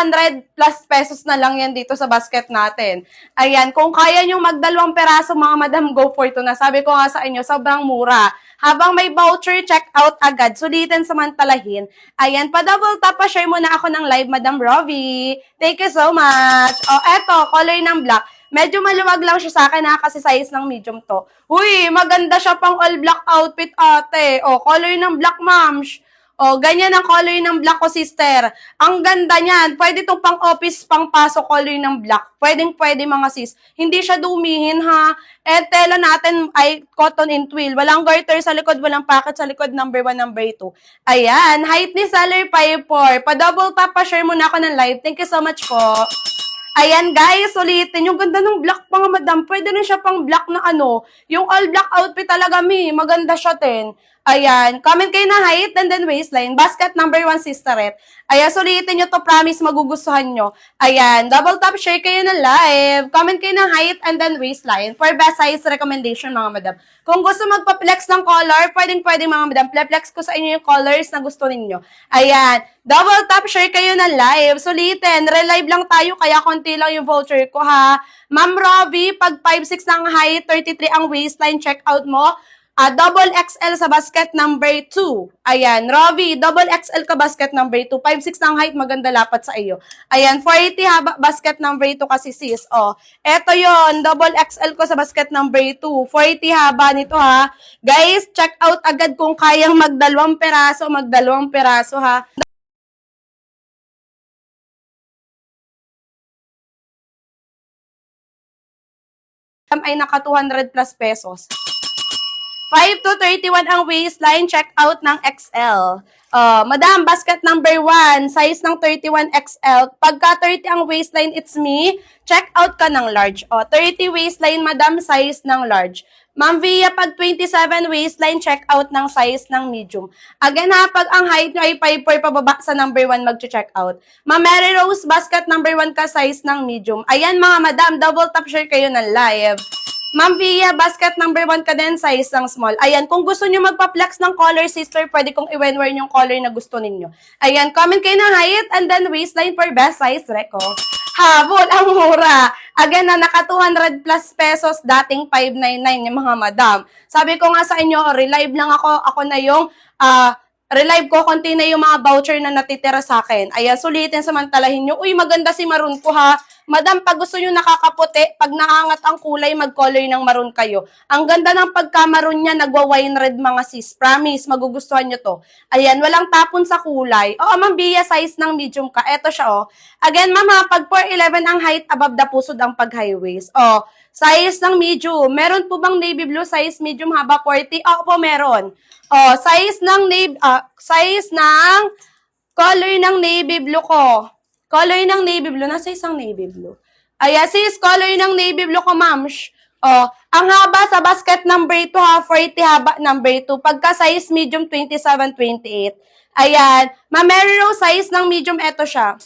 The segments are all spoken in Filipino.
200 plus pesos na lang yan dito sa basket natin. Ayan, kung kaya nyo mag2 peraso, mga madam, go for ito na. Sabi ko nga sa inyo, sobrang mura. Habang may voucher, check out agad. Sulitin, samantalahin. Ayan, pa-double tap, pa-share muna ako ng live, Madam Rovi. Thank you so much. Eto, color ng black. Medyo maluwag lang siya sa akin kasi size ng medium to. Uy, maganda siya pang all black outfit, ate. Color ng black, ma'ams. Ganyan ang color ng black ko, sister. Ang ganda niyan. Pwede itong pang-office, pang-pasok color ng black. Pwede mga sis. Hindi siya dumihin, ha. Tela natin ay cotton in twill. Walang garter sa likod, walang pocket sa likod, number 1, number 2. Ayan, height ni seller 5'4". Pa-double tap, pa-share muna ako ng live. Thank you so much po. Ayan guys, ulitin. Yung ganda ng black pa nga, madam. Pwede rin siya pang black na yung all black outfit talaga, maganda siya, ten. Ayan, comment kayo na height and then waistline. Basket number 1, sisterette. Ayan, sulitin nyo to, promise magugustuhan nyo. Ayan, double tap, share kayo na live. Comment kayo na height and then waistline for best size recommendation, mga madam. Kung gusto magpa-flex ng color, pwedeng mga madam. Flex ko sa inyo yung colors na gusto ninyo. Ayan, double tap, share kayo na live. Sulitin, relive lang tayo, kaya konti lang yung voucher ko, ha. Ma'am Rovi, pag 5'6 ang height, 33 ang waistline, check out mo. Double XL sa basket number 2. Ayan, Rovi, double XL ka basket number 2. 5'6 ang height, maganda lapat sa iyo. Ayan, 480 haba, basket number 2 kasi sis. Eto yon, double XL ko sa basket number 2. 480 haba nito, ha. Guys, check out agad kung kayang mag2 peraso, ha. Ay naka 200 plus pesos. 5 to 31 ang waistline, check out ng XL. Madam, basket number 1, size ng 31 XL. Pagka 30 ang waistline, it's me. Check out ka ng large. 30 waistline, madam, size ng large. Ma'am Via, pag 27 waistline, check out ng size ng medium. Again ha, pag ang height nyo ay 5'4" pababa sa number 1, mag-check out. Ma'am Mary Rose, basket number 1 ka, size ng medium. Ayan mga madam, double tap share kayo ng live. Ma'am Via, basket number 1 ka din, size ng small. Ayan, kung gusto nyo magpa-flex ng color, sister, pwede kong i-wear yung color na gusto ninyo. Ayan, comment kayo na height and then waistline for best size reco. Habol, ang mura. Again, naka 200 plus pesos, dating 599 yung mga madam. Sabi ko nga sa inyo, relive lang ako na yung relive ko, konti na yung mga voucher na natitira sa akin. Ayan, sulitin, samantalahin nyo. Uy, maganda si maroon ko, ha. Madam, pag gusto nyo nakakaputi, pag naangat ang kulay, mag-color ng maroon kayo. Ang ganda ng pagka-maroon niya, nagwa-wine red mga sis. Promise, magugustuhan nyo to. Ayan, walang tapon sa kulay. Ma'am Bia, size ng medium ka. Eto siya, Again, ma'am, pag 4'11 ang height, above the pusod ang pag-high waist. Size ng medium. Meron po bang navy blue size medium haba 40? Po, meron. Size ng color ng navy blue ko. Color ng navy blue. Nasa isang navy blue. Ayan, sis, color ng navy blue ko, ma'am. Ang haba sa basket number 2, 40 haba number 2. Pagka size medium, 27, 28. Ayan. Ma'am Mary Rose, size ng medium, eto siya.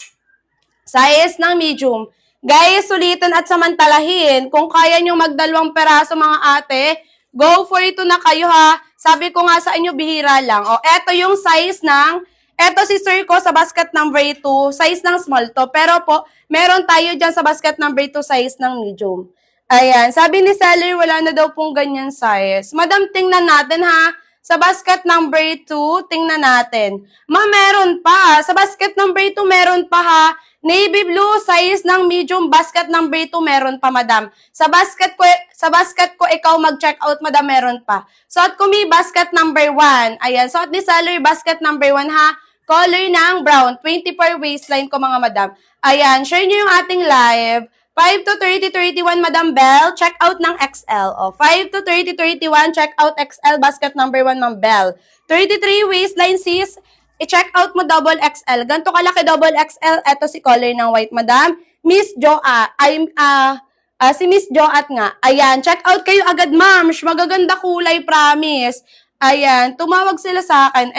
Size ng medium. Guys, sulitin at samantalahin. Kung kaya nyo mag2 peraso, mga ate, go for ito na kayo, ha. Sabi ko nga sa inyo, bihira lang. Eto yung size ng eto si sir ko sa basket number 2, size ng small to. Pero po, meron tayo dyan sa basket number 2, size ng medium. Ayan, sabi ni seller, wala na daw pong ganyan size. Madam, tingnan natin ha. Sa basket number 2, tingnan natin. Meron pa. Sa basket number 2, meron pa ha. Navy blue, size ng medium, basket number 2, meron pa, madam. Sa basket ko, ikaw mag-check out, madam, meron pa. Suot ko may basket number 1. Ayan, suot ni seller, basket number 1 ha. Color ng brown, 24 waistline ko, mga madam. Ayan, share nyo yung ating live. 5 to 30, 31, Madam Bell, check out ng XL. 5 to 30, 31, check out XL, basket number 1, Ma'am Bell. 33 waistline, sis, i-check out mo double XL. Ganto kalaki double XL, eto si color ng white, madam. Miss Joa, si Miss Joat nga. Ayan, check out kayo agad, ma'am. Magaganda kulay, promise. Ayan, tumawag sila sa akin.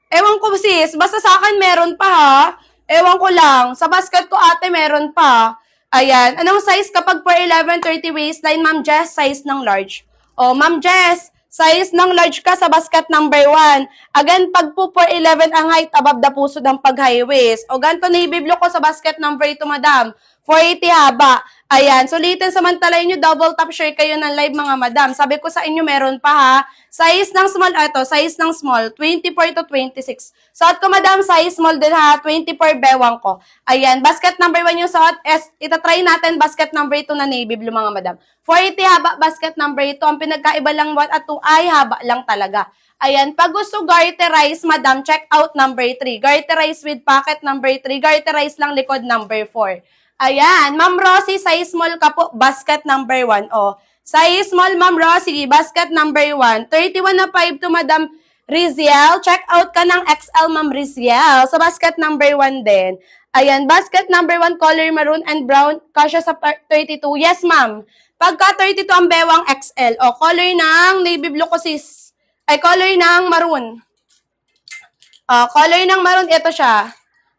Ewan ko sis, basta sa akin meron pa ha. Ewan ko lang, sa basket ko ate meron pa. Ayan, anong size kapag 4'11", 30 waistline, Ma'am Jess, size ng large. Ma'am Jess, size ng large ka sa basket number 1. Again, pag po 4'11 ang height, above the puso ng pag-high waist. O ganito navy blue ko sa basket number 2, madam. 480 haba. Ayan, sulitin samantalahin nyo, double top share kayo ng live mga madam. Sabi ko sa inyo, meron pa ha. Size ng small, size ng small, 24 to 26. Suot ko madam, size small din ha, 24 bewang ko. Ayan, basket number 1 yung suot. Itatry natin basket number 2 na navy blue mga madam. 480 haba, basket number 2. Ang pinagkaiba lang 1 at 2 ay haba lang talaga. Ayan, pag gusto garterize, madam, check out number 3. Garterize with pocket number 3. Garterize lang likod number 4. Ayan, Ma'am Rosie, size small ka po, basket number 1. O, size small, Ma'am Rosie, basket number 1. 31 na 5 to Madam Riziel. Check out ka ng XL, Ma'am Riziel. Sa basket number 1 din. Ayan, basket number 1, color maroon and brown. Kasya sa 32. Yes, ma'am. Pagka 32 ang bewang XL. O, color ng navy blue ko sis. Ay, color ng maroon. Color ng maroon, ito siya.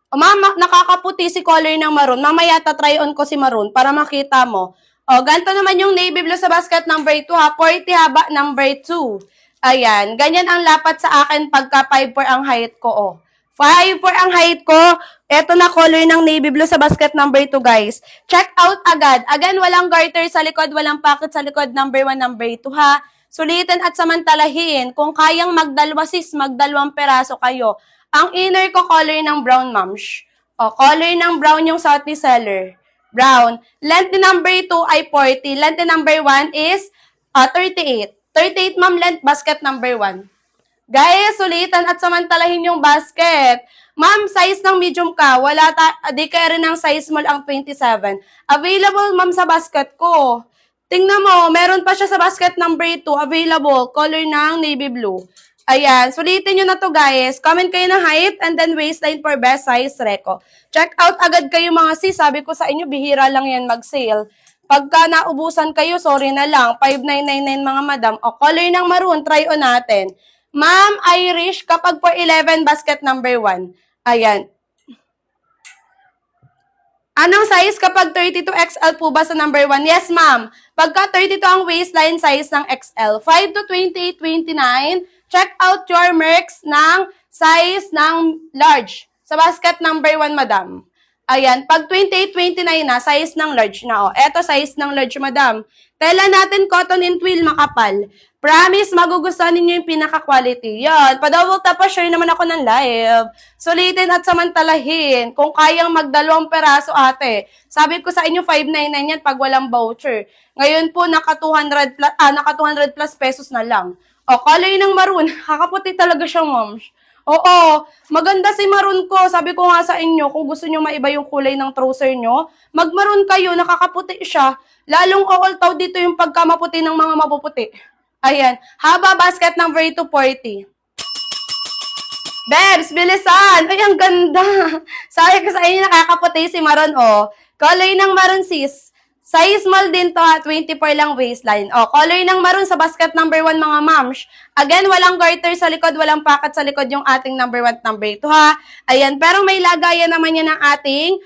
O, mama, nakakaputi si color ng maroon. Mamaya try on ko si maroon para makita mo. O, ganito naman yung navy blue sa basket number 2 ha. 40 haba number 2. Ayan, ganyan ang lapat sa akin pagka 5'4 ang height ko. O, 5'4 ang height ko. Ito na color ng navy blue sa basket number 2 guys. Check out agad. Again, walang garter sa likod, walang pocket sa likod. Number 1, number 2 ha. Sulitin at samantalahin. Kung kayang magdalwa sis, magdalawang peraso kayo. Ang inner ko, color ng brown, mams. O, color ng brown yung suot ni seller. Brown. Length ni number 2 ay 40. Length ni number 1 is 38. 38, ma'am, length, basket number 1. Guys, sulitan at samantalahin yung basket. Ma'am, size ng medium ka. Di kaya rin ng size small ang 27. Available, ma'am, sa basket ko. Tingnan mo, meron pa siya sa basket number 2. Available. Color ng navy blue. Ayan, sulitin nyo na to guys. Comment kayo ng height and then waistline for best size reco. Check out agad kayo mga sis. Sabi ko sa inyo, bihira lang yan mag-sale. Pagka naubusan kayo, sorry na lang. 5,999 mga madam. O, color ng maroon, try on natin. Ma'am Irish, kapag for 11 basket number 1. Ayan. Anong size kapag 32 XL po ba sa number 1? Yes, ma'am. Pagka 32 ang waistline size ng XL. 5 to 28, 29. Check out your merks ng size ng large. Sa basket number 1, madam. Ayan, pag 28, 29 na, size ng large na. O, eto size ng large, madam. Tela natin, cotton and twill, makapal. Promise, magugustuhan ninyo yung pinaka-quality. Yan, pa-double tap pa, share naman ako ng live. Sulitin at samantalahin. Kung kayang magdalawang peraso, ate. Sabi ko sa inyo, 599 yan pag walang voucher. Ngayon po, naka 200 plus pesos na lang. O, color ng maroon. Kakaputi talaga siya, moms. Oo, maganda si maroon ko. Sabi ko nga sa inyo, kung gusto nyo maiba yung kulay ng trouser nyo, mag-maroon kayo, nakakaputi siya. Lalong all-taw dito yung pagkamaputi ng mga mapuputi. Ayan, haba basket number 240. Bebs, bilisan! Ay, ang ganda! Sabi ko sa inyo, nakakaputi si maroon, oh. Color ng maroon, sis. Size small din to ha, 24 lang waistline. O, color ng maroon sa basket number 1 mga mams. Again, walang garter sa likod, walang pocket sa likod yung ating number 1 at number 2 ha. Ayan, pero may lagayan naman yan ng ating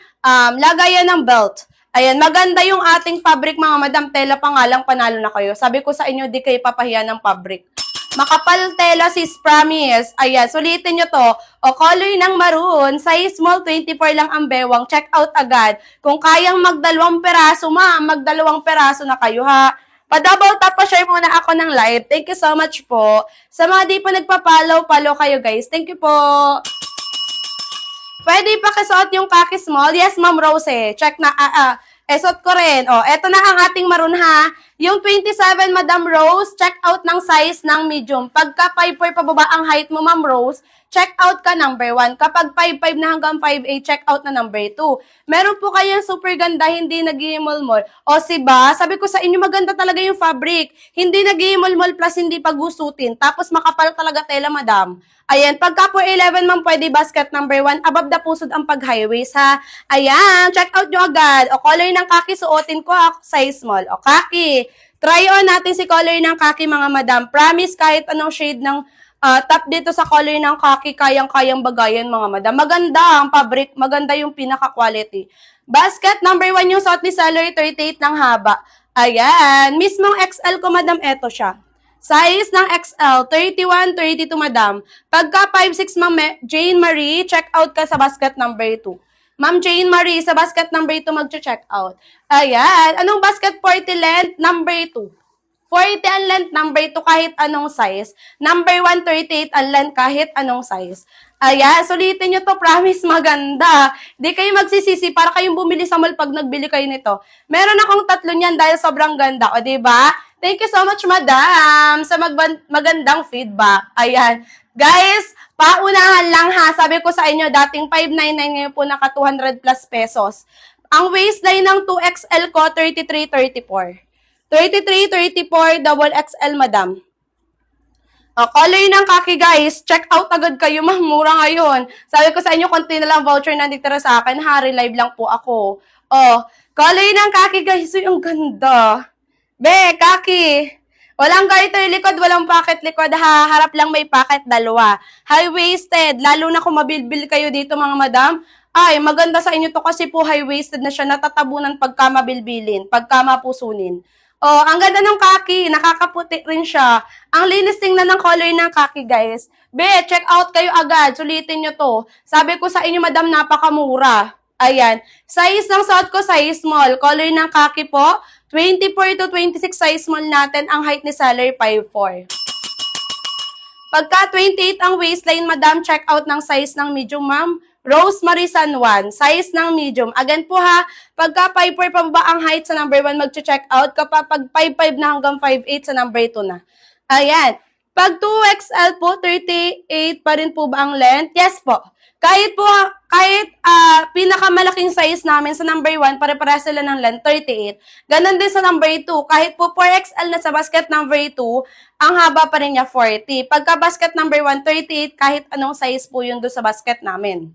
lagayan ng belt. Ayan, maganda yung ating fabric mga madam. Tela pa nga lang, panalo na kayo. Sabi ko sa inyo, di kayo papahiya ng fabric. Makapal tela sis, promise. Ayan, sulitin nyo to. O, color ng maroon, size small, 24 lang ang bewang. Check out agad. Kung kayang magdalawang peraso, ma'am, magdalawang peraso na kayo, ha? Pa-double tap pa share muna ako ng live. Thank you so much po. Sa mga di pa nagpa-follow kayo, guys. Thank you po. Pwede pa kasuot yung kaki small? Yes, Ma'am Rose. Check na, esot ko rin. O, eto na ang ating maroon ha. Yung 27, Madam Rose, check out ng size ng medium. Pagka 5'4 pababa ang height mo, Ma'am Rose, check out ka number 1. Kapag 5'5 na hanggang 5'8, check out na number 2. Meron po kayang super ganda, hindi nag-iimol-mol. O, siba, sabi ko sa inyo, maganda talaga yung fabric. Hindi nag-iimol-mol plus hindi paggusutin. Tapos makapal talaga tela, Madam. Ayan, pagka po 11 man pwede basket number 1, above the pusod ang pag-highways ha. Ayan, check out nyo agad. O, color ng kaki, suotin ko ha, size small. O, kaki. Try on natin si color ng kaki mga madam. Promise kahit anong shade ng top dito sa color ng kaki, kayang-kayang bagayan mga madam. Maganda ang fabric, maganda yung pinaka-quality. Basket number 1 yung suot ni seller, 38 ng haba. Ayan, mismong XL ko madam, eto siya. Size ng XL, 31, 32, madam. Pagka 5'6", Ma'am Jane Marie, check out ka sa basket number 2. Ma'am Jane Marie, sa basket number 2 mag-check out. Ayan. Anong basket 40 length? Number 2. 40 ang length, number 2 kahit anong size. Number 1, 38 ang length kahit anong size. Ayan, sulitin nyo to, promise maganda. Di kayo magsisisi para kayong bumili sa mall pag nagbili kayo nito. Meron akong 3 niyan dahil sobrang ganda. O, diba? Thank you so much, madam, sa magandang feedback. Ayan. Guys, paunahan lang ha. Sabi ko sa inyo, dating 599, ngayon po naka 200 plus pesos. Ang waistline ng 2XL ko, 33, 34. 33, 34, double XL, madam. Color ng kaki, guys. Check out agad kayo, ma'am. Mura ngayon. Sabi ko sa inyo, konti na lang voucher na ditira sa akin. Ha, relive lang po ako. Color ng kaki, guys. Uy, ang ganda. Be, kaki. Walang garter likod, walang pocket likod. Ha, harap lang may pocket, dalawa. High-waisted. Lalo na kung mabilbil kayo dito, mga madam. Ay, maganda sa inyo to kasi po high-waisted na siya. Natatabunan pagka mabilbilin, pagka mapusunin. Ang ganda ng kaki. Nakakaputi rin siya. Ang linis tingnan ng color ng kaki, guys. Be, check out kayo agad. Sulitin nyo to. Sabi ko sa inyo, madam, napakamura. Ayan. Size ng suot ko, size small. Color ng kaki po, 24 to 26 size small natin. Ang height ni seller, 5'4". Pagka 28 ang waistline, madam, check out ng size ng medium, ma'am. Rosemary San Juan, size ng medium. Again po ha, pagka 5'4 pa ba ang height sa number 1, mag-check out. Kapag 5'5 na hanggang 5'8 sa number 2 na. Ayan. Pag 2XL po, 38 pa rin po ba ang length? Yes po. Kahit pinakamalaking size namin sa number 1, pare-pareha sila ng length, 38. Ganon din sa number 2. Kahit po 4XL na sa basket number 2, ang haba pa rin niya 40. Pagka basket number 1, 38, kahit anong size po yun doon sa basket namin.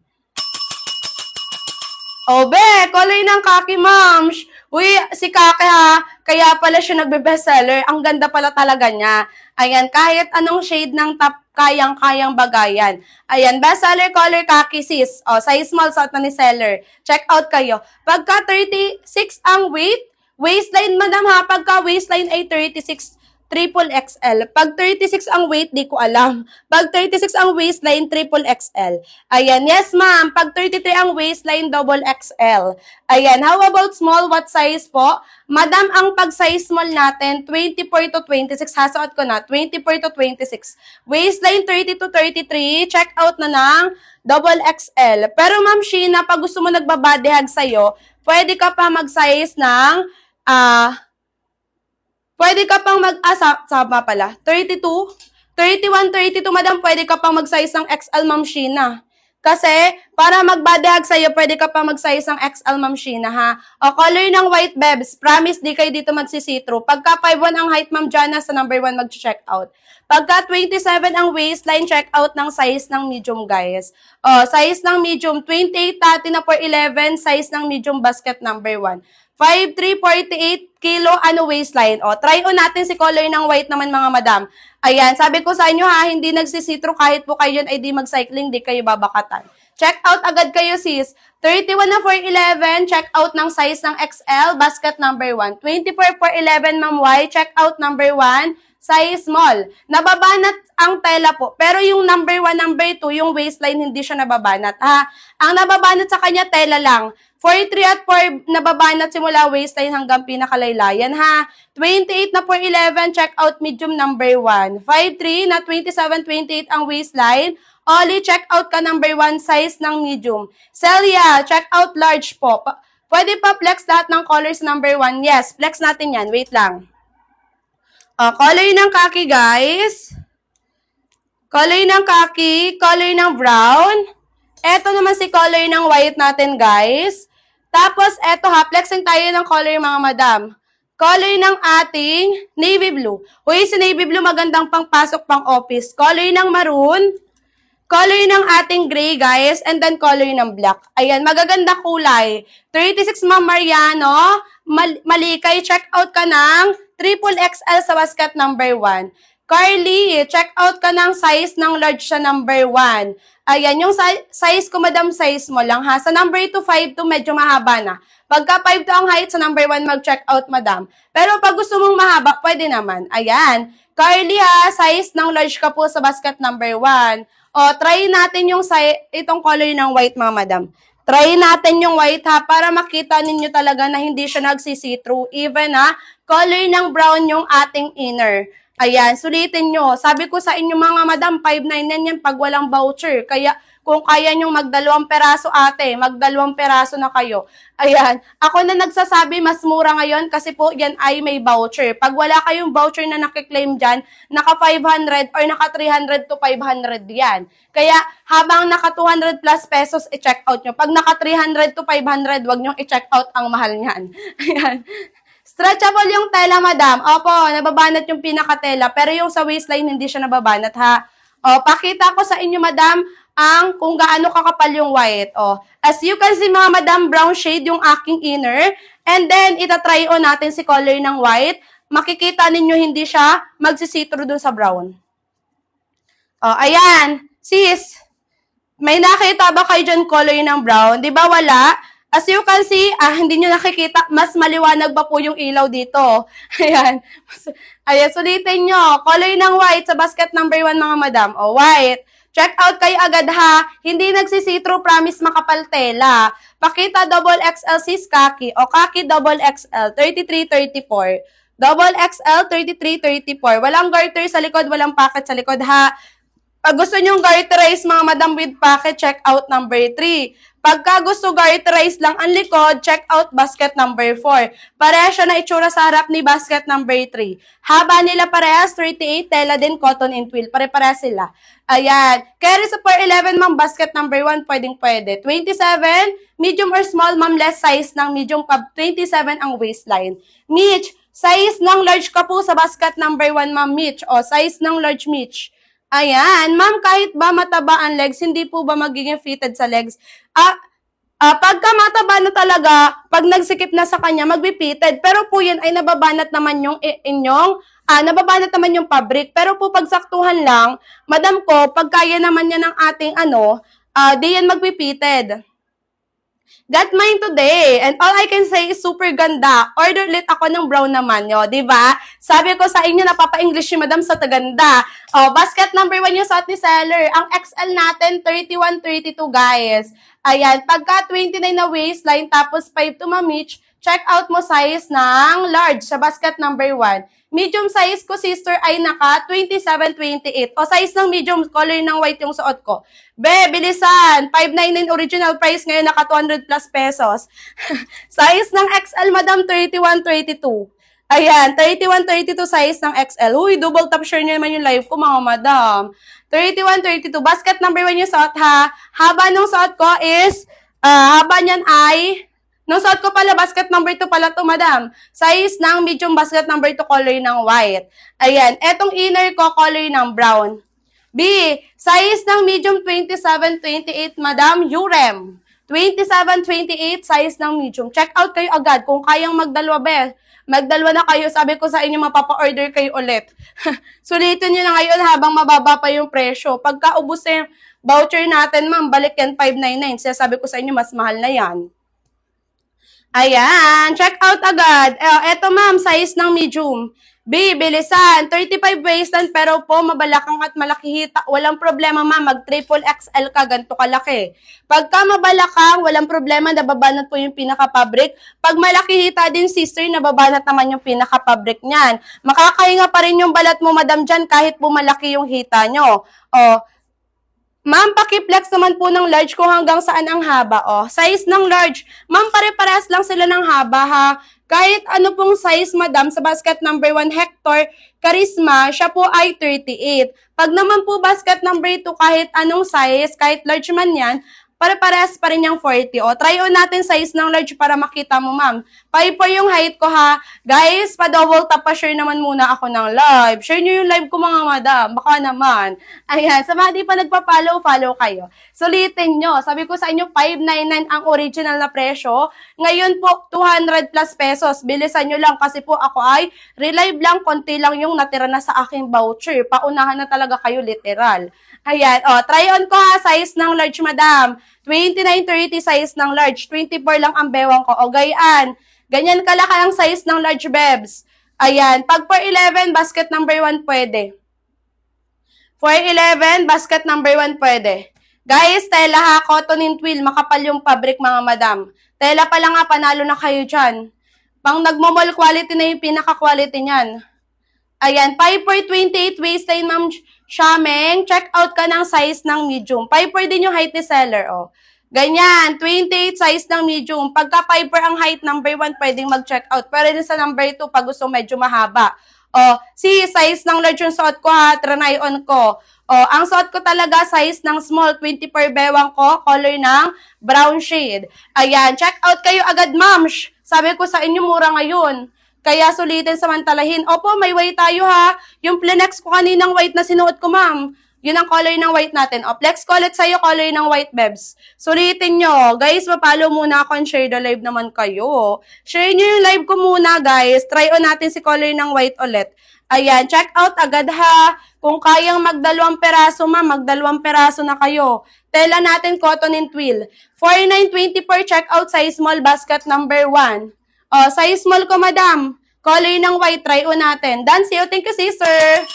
Be, color ng kaki, ma'am. Uy, si Kaki ha, kaya pala siya nagbe-bestseller. Ang ganda pala talaga niya. Ayan, kahit anong shade ng top, kayang-kayang bagayan. Ayan, bestseller color kaki, sis. Size small, suot na ni seller. Check out kayo. Pagka 36 ang weight, waistline, madam ha, pagka waistline ay 36, triple XL. Pag 36 ang weight, di ko alam. Pag 36 ang waistline, triple XL. Ayan, yes ma'am. Pag 33 ang waistline, double XL. Ayan, how about small? What size po? Madam, ang pag size small natin, 24 to 26. Hasuot ko na, 24 to 26. Waistline, 30 to 33. Check out na ng double XL. Pero ma'am Sheena, pag gusto mo nagbabody hug sa'yo, pwede ka pa mag-size ng, pwede ka pang sama pala, 32, 31, 32, madam, pwede ka pang mag-size ng XL, ma'am Sheena. Kasi, para mag-body hug sa'yo, pwede ka pang mag-size ng XL, ma'am Sheena, ha? Color ng white bebs, promise, di kayo dito magsi-see-through. Pagka 5'1 ang height, ma'am Jana, sa number 1 mag-check out. Pagka 27 ang waistline, check out ng size ng medium, guys. Size ng medium, 28, tati na 4'11, size ng medium basket number 1. 5'3", 48 kilo, waistline. Try on natin si color ng white naman, mga madam. Ayan, sabi ko sa inyo ha, hindi nagsisitro kahit po kayo yun ay di mag-cycling, di kayo babakatan. Check out agad kayo, sis. 31 na 4'11, check out ng size ng XL, basket number 1. 24, 4'11, ma'am Y, check out number 1, size small. Nababanat ang tela po, pero yung number 1, number 2, yung waistline, hindi siya nababanat. Ang nababanat sa kanya, tela lang. 43 at 4 nababanat simula waistline hanggang pinakalaylayan, ha. 28 na 4'11, check out medium number 1. 5'3 na 27, 28 ang waistline. Oli, check out ka number 1 size ng medium. Celia, check out large po. Pwede pa flex lahat ng colors number 1. Yes, flex natin yan. Wait lang. Color ng kaki, guys. Color ng kaki, color ng brown. Eto naman si color ng white natin, guys. Tapos, eto ha, flexing tayo ng color, mga madam. Color ng ating navy blue. Uy, si navy blue magandang pangpasok pang office. Color ng maroon. Color ng ating gray, guys. And then, color ng black. Ayan, magaganda kulay. 36, Ma'am Mariano. Malikay, check out ka ng triple XL sa basket number 1. Carly, check out ka ng size ng large sa number 1. Ayan, yung size ko, madam, size mo lang ha. Sa number 2, 5'2", medyo mahaba na. Pagka 5'2" ang height, sa number 1, mag-check out, madam. Pero pag gusto mong mahaba, pwede naman. Ayan. Carly ha, size ng large ka po sa basket number 1. O, try natin yung itong color ng white, mga madam. Try natin yung white ha, para makita ninyo talaga na hindi siya nagsi-see-through. Even ha, color ng brown yung ating inner. Ayan, sulitin nyo. Sabi ko sa inyo mga madam, 599 yan pag walang voucher. Kaya kung kaya nyong magdalawang peraso ate, magdalawang peraso na kayo. Ayan, ako na nagsasabi mas mura ngayon kasi po yan ay may voucher. Pag wala kayong voucher na nakiklaim dyan, naka 500 or naka 300 to 500 yan. Kaya habang naka 200 plus pesos, i-check out nyo. Pag naka 300 to 500, wag nyong i-check out ang mahal niyan. Ayan. Stretchable yung tela, madam. Opo, nababanat yung pinaka-tela. Pero yung sa waistline, hindi siya nababanat, ha? O, pakita ko sa inyo, madam, ang kung gaano kakapal yung white. O, as you can see, mga madam, brown shade yung aking inner. And then, itatry on natin si color ng white. Makikita ninyo hindi siya magsisitro dun sa brown. O, ayan. Sis, may nakita ba kayo dyan color ng brown? Di ba wala? As you can see, hindi nyo nakikita, mas maliwanag ba po yung ilaw dito? Ayan. Ayan, sulitin nyo. Color ng white sa basket number 1, mga madam. O, white. Check out kayo agad ha. Hindi nagsisitro, promise makapal tela. Pakita double XL sis kaki. O, kaki double XL, 33-34. Double XL, 33-34. Walang garter sa likod, walang pocket sa likod ha. Pag gusto nyong garterize, mga madam, with pocket, check out number 3. Pagka gusto garterize lang ang likod, check out basket number 4. Pareha siya na itsura sa harap ni basket number 3. Haba nila parehas, 38, tela din, cotton and twill. Pare-pareha sila. Ayan. Carry sa 411, ma'am, basket number 1, pwedeng-pwede. 27, medium or small, ma'am, less size ng medium, 27 ang waistline. Mitch, size ng large ka po sa basket number 1, ma'am, Mitch. O, size ng large, Mitch. Ayan, ma'am, kahit ba mataba ang legs, hindi po ba magiging fitted sa legs? Pagka mataba na talaga, pag nagsikip na sa kanya, magbe-fitted. Pero po yun ay nababanat naman yung inyong, nababanat naman yung fabric. Pero po pagsaktuhan lang, madam ko, pag kaya naman yan ng ating di yan magbe-fitted. Got mine today. And all I can say is super ganda. Order ulit ako ng brown naman nyo. Diba? Sabi ko sa inyo, napapa-English yung madam sa tagaganda. Oh, basket number 1 yung suot ni seller. Ang XL natin, 31-32 guys. Ayan. Pagka 29 na waistline, tapos 5 to mamich, check out mo size ng large sa basket number 1. Medium size ko, sister, ay naka 27-28. O size ng medium, color ng white yung suot ko. Be, bilisan. 599 original price, ngayon naka 200 plus pesos. Size ng XL, madam, 31-32. Ayan, 31-32 size ng XL. Uy, double top share niya naman yung live ko, mga madam. 31-32. Basket number 1 yung suot, ha. Haba nung suot ko is, haba niyan ay... Nung suot ko pala, basket number 2 pala to, madam. Size ng medium, basket number 2, color ng white. Ayan. Etong inner ko, color ng brown. B, size ng medium, 27-28, madam, Urem. 27-28, size ng medium. Check out kayo agad. Kung kayang magdalwa, be. Magdalwa na kayo. Sabi ko sa inyo, mapapa-order kayo ulit. Sulitin nyo na ngayon habang mababa pa yung presyo. Pagka ubos na yung voucher natin, ma'am, balik yan 599. Siya sabi ko sa inyo, mas mahal na yan. Ayan, check out agad. Eto ma'am, size ng medium. B, bilisan. 35 waistline pero po mabalakang at malaki hita. Walang problema ma'am, mag triple XL ka, ganito kalaki. Pagka mabalakang, walang problema, nababanat po yung pinaka-fabric. Pag malaki hita din, sister, nababanat naman yung pinaka-fabric niyan. Makakahinga pa rin yung balat mo, madam, dyan, kahit po malaki yung hita nyo. Ma'am, paki-flex naman po ng large kung hanggang saan ang haba. Size ng large. Ma'am, pare-parehas lang sila ng haba, ha. Kahit ano pong size, madam, sa basket number 1, Hector, Charisma, siya po ay 38. Pag naman po basket number 2, kahit anong size, kahit large man yan, pare-parehas pa rin yung 40. O, try on natin size ng large para makita mo, ma'am. 5'4" yung height ko, ha. Guys, pa-double tap pa share naman muna ako ng live. Share nyo yung live ko, mga madam. Baka naman. Ayan, sa mga di pa nagpa-follow, follow kayo. Sulitin nyo. Sabi ko sa inyo, 599 ang original na presyo. Ngayon po, 200 plus pesos. Bilisan nyo lang kasi po ako ay relive lang, konti lang yung natira na sa aking voucher. Paunahan na talaga kayo, literal. Ayan, try on ko, ha, size ng large, madam. 29-30 size ng large. 24 lang ang bewang ko. O, gayaan. Ganyan kalaki ang size ng large, bebs. Ayan, pag 411, basket number 1 pwede. 411, basket number 1 pwede. Guys, tela, ha, cotton and twill, makapal yung fabric, mga madam. Tela pa lang, nga, panalo na kayo dyan. Pang nagmamall quality na yung pinaka-quality niyan. Ayan, 5'28" waistline, ma'am Shameng. Check out ka ng size ng medium. 5'4" din yung height ni seller, oh. Ganyan, 28 size ng medium. Pagka 5'4" ang height, number 1, pwedeng mag-check out. Pero din sa number 2, pag gusto medyo mahaba. Oh, size ng large yung suot ko, ha, try on ko. Oh, ang suot ko talaga, size ng small, 24 bewang ko, color ng brown shade. Ayan, check out kayo agad, ma'am. Sabi ko sa inyo, mura ngayon. Kaya sulitin samantalahin. Opo, may white tayo, ha. Yung Plenex ko kaninang white na sinuot ko, ma'am. Yun ang color ng white natin. O, flex ko ulit sa'yo, color ng white, bebs. Sulitin nyo. Guys, mapalo muna ako and share the live naman kayo. Share nyo yung live ko muna, guys. Try on natin si color ng white ulit. Ayan, check out agad, ha. Kung kayang magdalawang peraso, ma'am, magdalawang peraso na kayo. Tela natin, cotton and twill. 4924, check out size small, basket number 1. Oh, size small ko, madam. Color ng white, try on natin. Done, see you. Thank you, sister.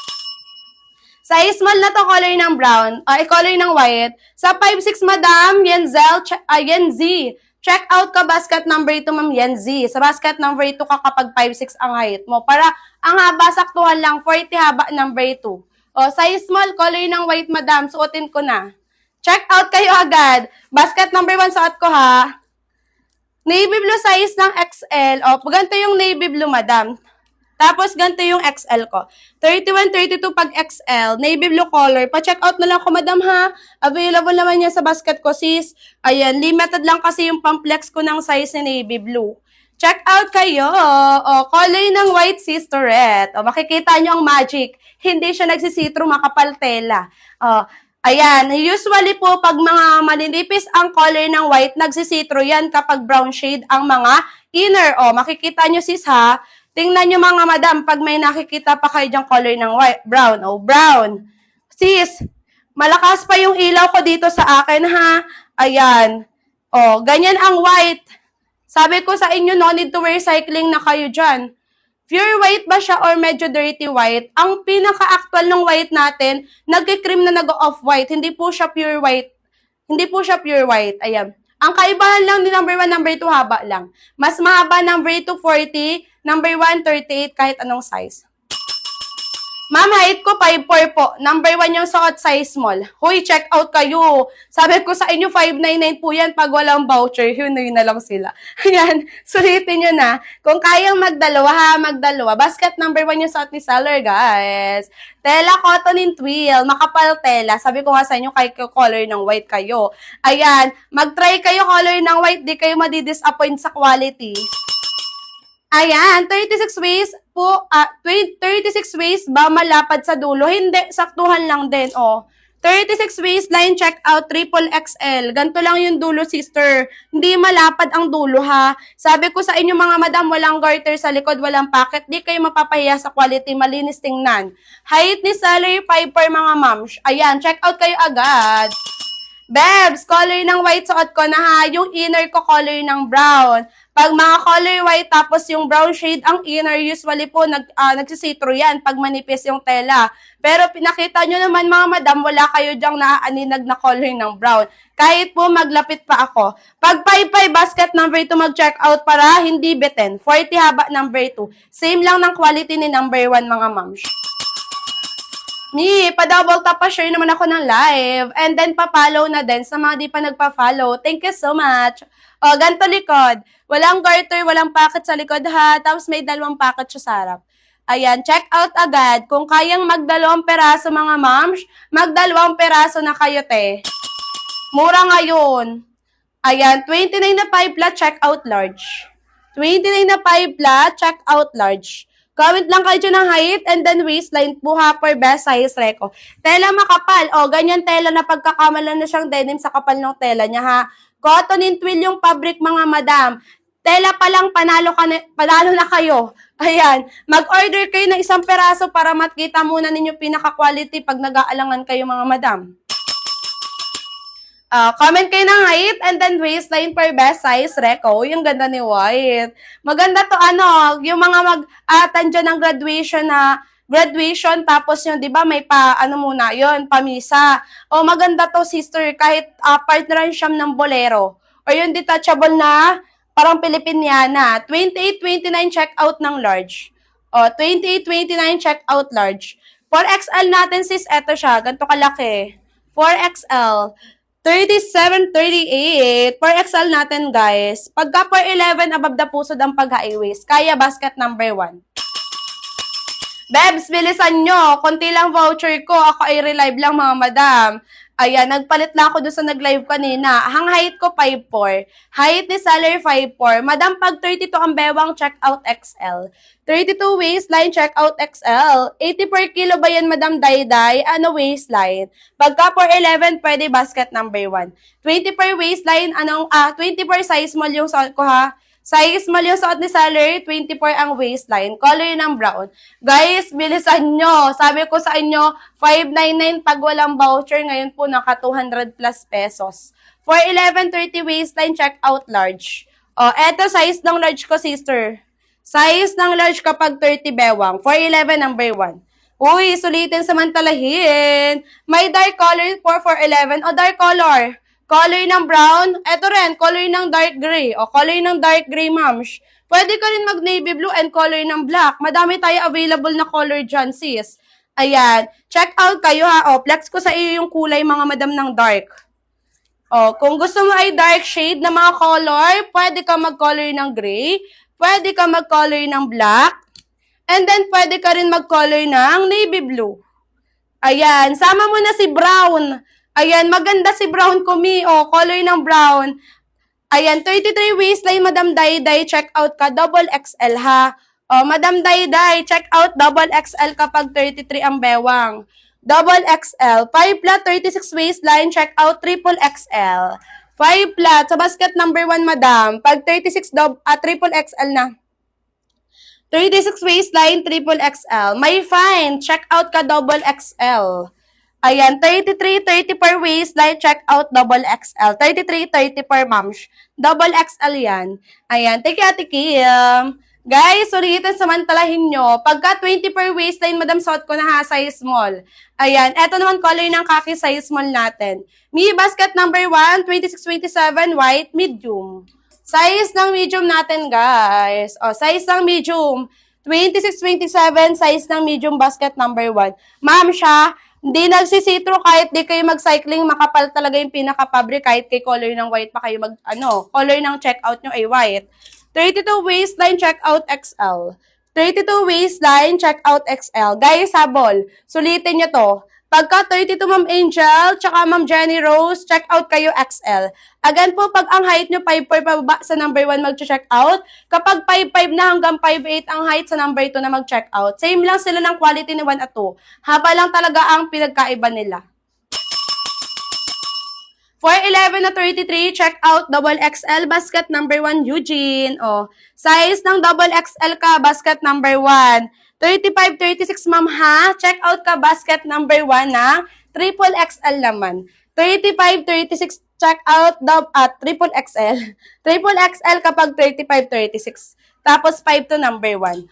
Size small na to, color ng brown. Color ng white. Sa 5'6", madam, Yenzel, Yenzi. Check out ka, basket number 2, ma'am, Yenzi. Sa basket number 2 ka kapag 5'6" ang height mo. Para ang haba, saktuhan lang, 40 haba, number 2. O, size small, color ng white, madam. Suotin ko na. Check out kayo agad. Basket number 1, suot ko, ha. Navy blue size ng XL. O, ganito yung navy blue, madam. Tapos, ganito yung XL ko. 31, 32 pag XL. Navy blue color. Pa-check out na lang ko, madam, ha. Available naman yan sa basket ko, sis. Ayan, limited lang kasi yung pamplex ko ng size ni navy blue. Check out kayo. O, color ng white, sisterette. O, makikita nyo ang magic. Hindi siya nagsisitro, makapal tela. O, ayan, usually po pag mga maninipis ang color ng white, nagsisitro yan kapag brown shade ang mga inner. O, makikita nyo, sis, ha. Tingnan nyo, mga madam, pag may nakikita pa kayo dyang color ng white, brown. O, brown. Sis, malakas pa yung ilaw ko dito sa akin, ha. Ayan. O, ganyan ang white. Sabi ko sa inyo, no need to wear cycling na kayo dyan. Pure white ba siya or medyo dirty white? Ang pinaka-actual ng white natin, nagki-cream na nag-off-white. Hindi po siya pure white. Hindi po siya pure white. Ayan. Ang kaibahan lang ni number 1, number 2, haba lang. Mas mahaba number 2, 40. Number 1, 38, kahit anong size. Ma'am, height ko 5'4" po. Number 1 yung suot, size small. Hoy, check out kayo. Sabi ko sa inyo, 599 po yan pag walang voucher. Yun na lang sila. Ayan, sulitin nyo na. Kung kayang magdalawa, ha, magdalawa. Basket number 1 yung suot ni seller, guys. Tela, cotton and twill. Makapal tela. Sabi ko nga sa inyo, kay color ng white kayo. Ayan, mag-try kayo color ng white. Di kayo madidisappoint sa quality. Ayan, 36 waist po, 36 waist ba malapad sa dulo? Hindi, saktuhan lang din, oh. 36 waistline, check out, triple XL. Ganito lang yung dulo, sister. Hindi malapad ang dulo, ha. Sabi ko sa inyo, mga madam, walang garter sa likod, walang pocket. Di kayo mapapahiya sa quality, malinis tingnan. Height ni seller, 5'4", mga ma'am. Ayan, check out kayo agad. Bebs, color ng white suot ko na, ha. Yung inner ko, color ng brown. Pag mga color white, tapos yung brown shade, ang inner, usually po, nagsisitro yan pag manipis yung tela. Pero pinakita nyo naman, mga madam, wala kayo dyang naaaninag na color ng brown. Kahit po maglapit pa ako. Pag 5'5", basket number 2, mag-check out para hindi beten. 40 haba number 2. Same lang ng quality ni number 1, mga ma'am. Pa-double tap pa share naman ako ng live. And then, pa-follow na din sa mga di pa nagpa-follow. Thank you so much. O, ganito likod. Walang garter, walang pocket sa likod, ha. Tapos may 2 pocket siya sa harap. Ayan, check out agad. Kung kayang mag-2 peraso, mga moms, mag-2 peraso na kayo, te. Mura ngayon. Ayan, 29 na 5 pla, check out large. 29 na 5 pla, check out large. Comment lang kayo dyan ng height and then waistline po ha, per best size reco. Tela makapal. O, ganyan tela na pagkakamalan na siyang denim sa kapal ng tela niya ha. Cotton and twill yung fabric mga madam. Tela pa lang, panalo na kayo. Ayan, mag-order kayo ng isang peraso para makita muna ninyo pinaka-quality pag nag-aalangan kayo mga madam. Comment kayo ng height and then waistline per best size reco. Yung ganda ni White. Maganda to yung mga mag-atan dyan ng graduation tapos yung 'di ba may muna yon pamisa. O maganda to sister kahit partneran siyam ng bolero. O yung detachable na parang Pilipiniana. 28-29 check out ng large. O 28-29 check out large. 4XL natin sis, eto siya, ganito kalaki. 4XL. 37-38. 4XL natin, guys. Pagka 411, above the puso ang pag-high waist. Kaya basket number 1. Bebs, bilisan nyo. Konti lang voucher ko. Ako ay relive lang, mga madam. Ayan, nagpalit lang ako doon sa nag-live kanina. Ang height ko, 5'4". Height ni Saler, 5'4". Madam, pag 32 ang bewang, check out XL. 32 waistline, check out XL. 80 per kilo ba yan, Madam Dayday? Waistline? Pagka 411, pwede basket number 1. 20 per waistline, 20 per size small yung suot ko ha. Size small yung suot ni Saler, 24 ang waistline. Color ng brown. Guys, bilisan nyo. Sabi ko sa inyo, 599 pag walang voucher. Ngayon po, naka 200 plus pesos. 411, 30 waistline, check out large. Eto size ng large ko, sister. Size ng large kapag 30 bewang. 411 number 1. Uy, sulitin samantalahin. May dark color for 411 o dark color. Color ng brown. Eto rin, color ng dark gray. O color ng dark gray, ma'am. Pwede ka rin mag navy blue and color ng black. Madami tayo available na color dyan, sis. Ayan. Check out kayo ha. Flex ko sa iyo yung kulay mga madam ng dark. Kung gusto mo ay dark shade na mga color, pwede ka mag-color ng gray. Pwede ka mag-color ng black. And then, pwede ka rin mag-color ng navy blue. Ayan. Sama mo na si brown. Ayan. Maganda si brown kumi. Color ng brown. Ayan. 33 waistline, Madam Dayday. Check out ka. Double XL ha. Madam Dayday. Check out double XL kapag 33 ang bewang. Double XL. 5 plat, 36 waistline. Check out triple XL. 5 plat. Sa basket number 1, madam. Pag 36, triple XL na. 36 waistline, triple XL. May fine. Check out ka double XL. Ayan, 33, 30 per waistline. Check out double XL. 33, 30 per mams. Double XL yan. Ayan, thank you, Ate Kim. Guys, ulitin samantalahin nyo. Pagka 20 per waistline, madam, suot ko na ha, size small. Ayan, eto naman color ng khaki, size small natin. Mi basket number 1, 26-27, white, medium. Size ng medium natin, guys. Size ng medium. 26-27, size ng medium basket number 1. Ma'am siya, hindi nagsisitro kahit di kayo mag-cycling, makapal talaga yung pinaka-fabric kahit kay color ng white pa kayo color ng checkout nyo ay white. 32 waistline, checkout XL. 32 waistline, checkout XL. Guys, habol. Sulitin nyo to. Pagka 32 Ma'am Angel, tsaka Ma'am Jenny Rose, check out kayo XL. Again po, pag ang height nyo 5'4" pababa sa number 1 mag-check out. Kapag 5'5" na hanggang 5'8" ang height sa number 2 na mag-check out. Same lang sila ng quality ni 1 at 2. Haba lang talaga ang pinagkaiba nila. 411 na 33, check out double XL, basket number 1, Eugene. Size ng double XL ka, basket number 1. 35-36, ma'am ha. Check out ka, basket number 1 na triple XL naman. 35-36, check out triple XL. Triple XL kapag 35-36. Tapos 5 to number 1.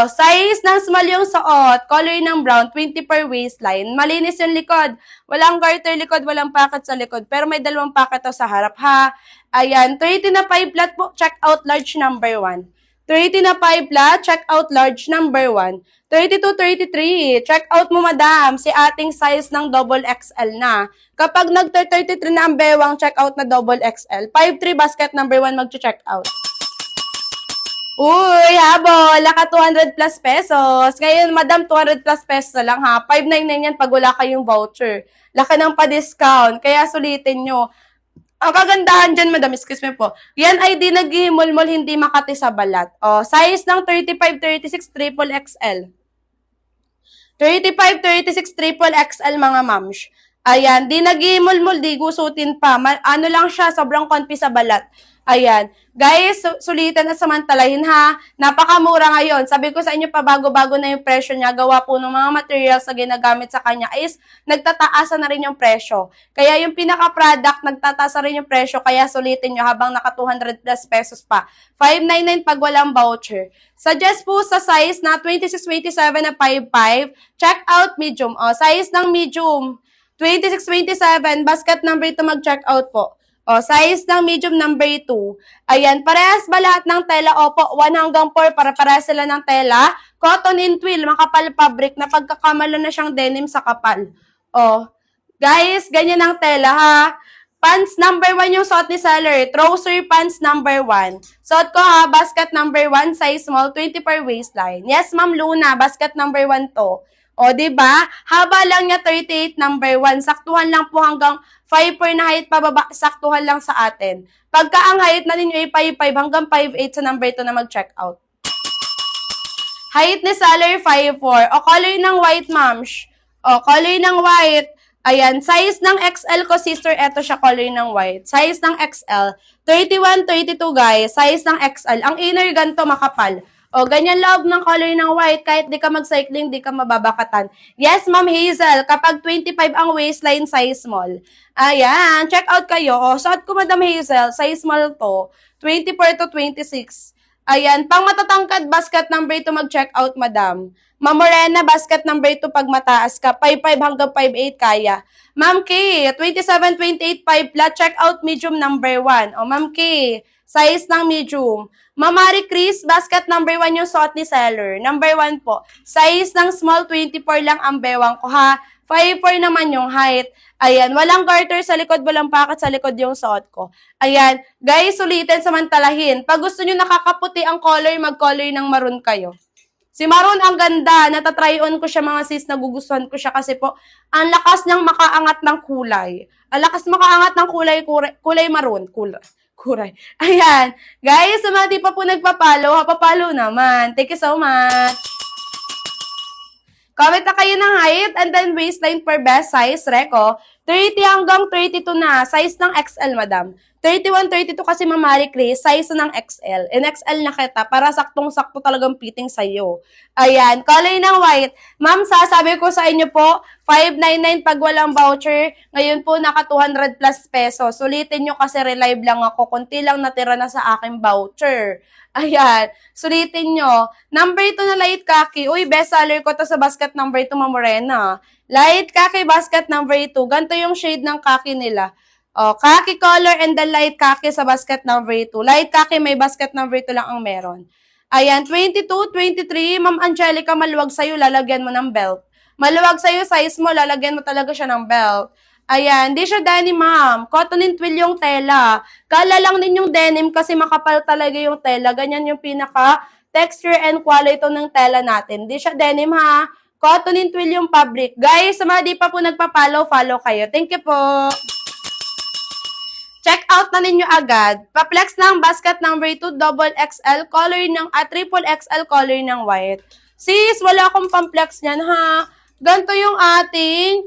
Size ng small yung suot. Color ng brown, 20 per waistline. Malinis yung likod. Walang garter likod, walang packet sa likod. Pero may dalawang packet to sa harap ha. Ayan, 30 na 5 flat po. Check out large number 1. 30 na 5 plat, check out large number 1. 32-33, check out mo madam, si ating size ng double XL na. Kapag nag-33 na ang bewang, check out na double XL. 5'3 basket number 1 mag-check out. Uy, habol, naka 200 plus pesos. Ngayon, madam, 200 plus pesos na lang ha. 599 yan pag wala kayong voucher. Laki ng pa-discount, kaya sulitin nyo. Ang kagandahan dyan, madam, excuse me po, yan ay di naghihimol-mol, hindi makati sa balat. O, size ng 35, 36, triple XL. 35, 36, triple XL, mga mams. Ayan, di naghihimol-mol, di gusutin pa. Ano lang siya, sobrang comfy sa balat. Ayan. Guys, sulitan at samantalahin ha. Napakamura ngayon. Sabi ko sa inyo pa, bago-bago na yung presyo niya. Gawa po ng mga materials na ginagamit sa kanya is nagtataasan na rin yung presyo. Kaya yung pinaka-product, nagtataas na rin yung presyo. Kaya sulitin nyo habang naka 200 plus pesos pa. 599 pag walang voucher. Suggest po sa size na 26-27 na 5'5". Check out medium. O, size ng medium. 26-27, basket number 2 mag-check out po. O, size ng medium number 2. Ayan, parehas ba lahat ng tela? Opo, 1 hanggang 4, para parehas sila ng tela. Cotton and twill, makapal fabric, na pagkakamalo na siyang denim sa kapal. O, guys, ganyan ang tela ha. Pants number 1 yung suot ni seller. Trouser pants number 1. Suot ko ha, basket number 1, size small, 24 waistline. Yes, Ma'am Luna, basket number 1 to. O, diba? Haba lang niya 38 number 1. Saktuhan lang po hanggang 5'4" na height pababa. Saktuhan lang sa atin. Pagka ang height na ninyo ay 5'5" hanggang 5'8" sa number 2 na mag-check out. Height ni seller 5'4". O, color ng white, mams. O, color ng white. Ayan, size ng XL ko, sister. Eto siya, color ng white. Size ng XL. 31, 32, guys. Size ng XL. Ang inner ganito, makapal. O, ganyan loob ng color ng white, kahit di ka mag-cycling, di ka mababakatan. Yes, Ma'am Hazel, kapag 25 ang waistline, size small. Ayan, check out kayo. O, suot ko, Madam Hazel, size small to, 24 to 26. Ayan, pang matatangkad, basket number 2 mag-check out, Madam. Ma'am Morena, basket number 2 pag mataas ka, 5'5 hanggang 5'8 kaya. Ma'am K, 27, 28, 5 flat, check out medium number 1. O, Ma'am K, size ng medium. Ma'am Marie Chris, basket number 1 yung suot ni seller. Number 1 po. Size ng small, 24 lang ang bewang ko ha. 5'4 naman yung height. Ayan, walang garter sa likod, walang packet sa likod yung suot ko. Ayan, guys, sulitin samantalahin. Pag gusto nyo nakakaputi ang color, mag-color ng maroon kayo. Si maroon ang ganda, natatry on ko siya mga sis, nagugustuhan ko siya kasi po, ang lakas niyang makaangat ng kulay. Ang lakas makaangat ng kulay maroon, kulay. Ayan. Guys, sa mga di pa po nagpapalo, papalo naman. Thank you so much. Comment na kayo ng height and then waistline per best size, Reko. 30 hanggang 32 na. Size ng XL, madam. 31, 32 kasi Ma'am Marie Chris, size ng XL. In XL na kita para saktong-sakto talagang fitting sa'yo. Ayan, color ng white. Ma'am, sasabi ko sa inyo po, 599 pag walang voucher. Ngayon po, naka 200 plus pesos. Sulitin nyo kasi relive lang ako. Kunti lang natira na sa aking voucher. Ayan, sulitin nyo. Number 2 na light khaki. Uy, best seller ko to sa basket number 2, Ma'am Morena. Light khaki basket number 2. Ganito yung shade ng khaki nila. O, khaki color and then light khaki sa basket number 2. Light khaki, may basket number 2 lang ang meron. Ayan, 22, 23. Ma'am Angelica, maluwag sa'yo, lalagyan mo ng belt. Maluwag sa'yo, size mo, lalagyan mo talaga siya ng belt. Ayan, di siya denim, ma'am. Cotton and twill yung tela. Kala lang din yung denim kasi makapal talaga yung tela. Ganyan yung pinaka texture and quality ng tela natin. Di siya denim, ha. Cotton and twill yung fabric. Guys, sa mga di pa po nagpa-follow, follow kayo. Thank you po. Check out na ninyo agad. Pa-flex ng basket number 2, double XL, color ng, triple XL, color ng white. Sis, wala akong pang-flex niyan, ha. Ganito yung ating,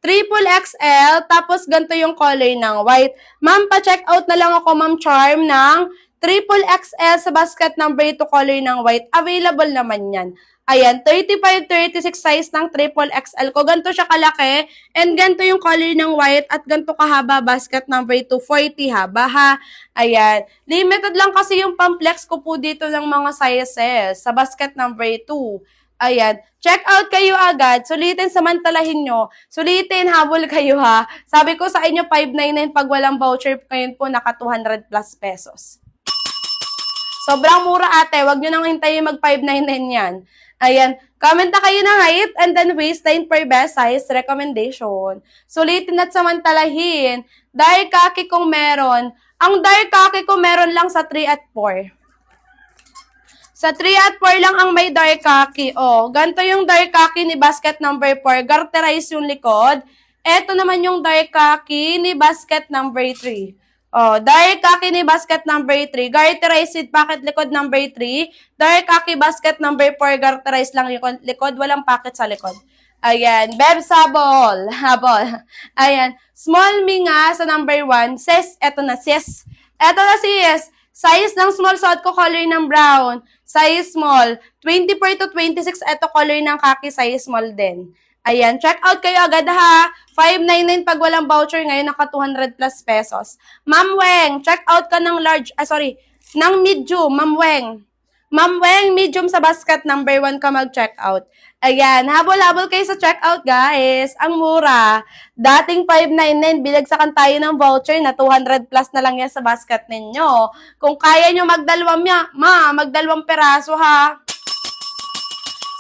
triple XL, tapos ganito yung color ng white. Ma'am, pa-check out na lang ako, Ma'am Charm, ng triple XL sa basket number 2, color ng white. Available naman yan. Ayan, 35, 36 size ng triple XL ko. Ganito siya kalaki. And ganito yung color ng white at ganito kahaba basket number 2, 40 haba ha. Ayan. Limited lang kasi yung pamplex ko po dito ng mga sizes sa basket number 2. Ayan. Check out kayo agad. Sulitin, samantalahin nyo. Sulitin, habol kayo ha. Sabi ko sa inyo, 599 pag walang voucher. Ngayon po, naka 200 plus pesos. Sobrang mura ate. Huwag nyo nang hintayin mag 599 yan. Ayan. Comment na kayo ng height and then waistline per best size recommendation. Sulitin at samantalahin. Dark khaki kung meron. Ang dark khaki ko meron lang sa 3 at 4. Sa 3 at 4 lang ang may dark khaki. Oh, ganito yung dark khaki ni basket number 4. Garterize yung likod. Ito naman yung dark khaki ni basket number 3. Oh, dark khaki ni basket number 3. Garterized with pocket likod number 3. Dark khaki basket number 4. Garterized lang yung likod. Walang pocket sa likod. Ayan. Bebs habol. Habol. Ayan. Small me nga sa number 1. Sis. Eto na sis. Eto na sis. Size ng small, suot ko color ng brown. Size small. 24 to 26. Eto color ng khaki. Size small din. Ayan, check out kayo agad ha. 599 pag walang voucher ngayon, naka 200 plus pesos. Ma'am Weng, check out ka ng large, ng medium, Ma'am Weng. Ma'am Weng, medium sa basket, number 1 ka mag-check out. Ayan, habol-habol kayo sa check out guys. Ang mura. Dating 599, bilagsakan tayo ng voucher na 200 plus na lang yan sa basket ninyo. Kung kaya nyo magdalawang peraso ha.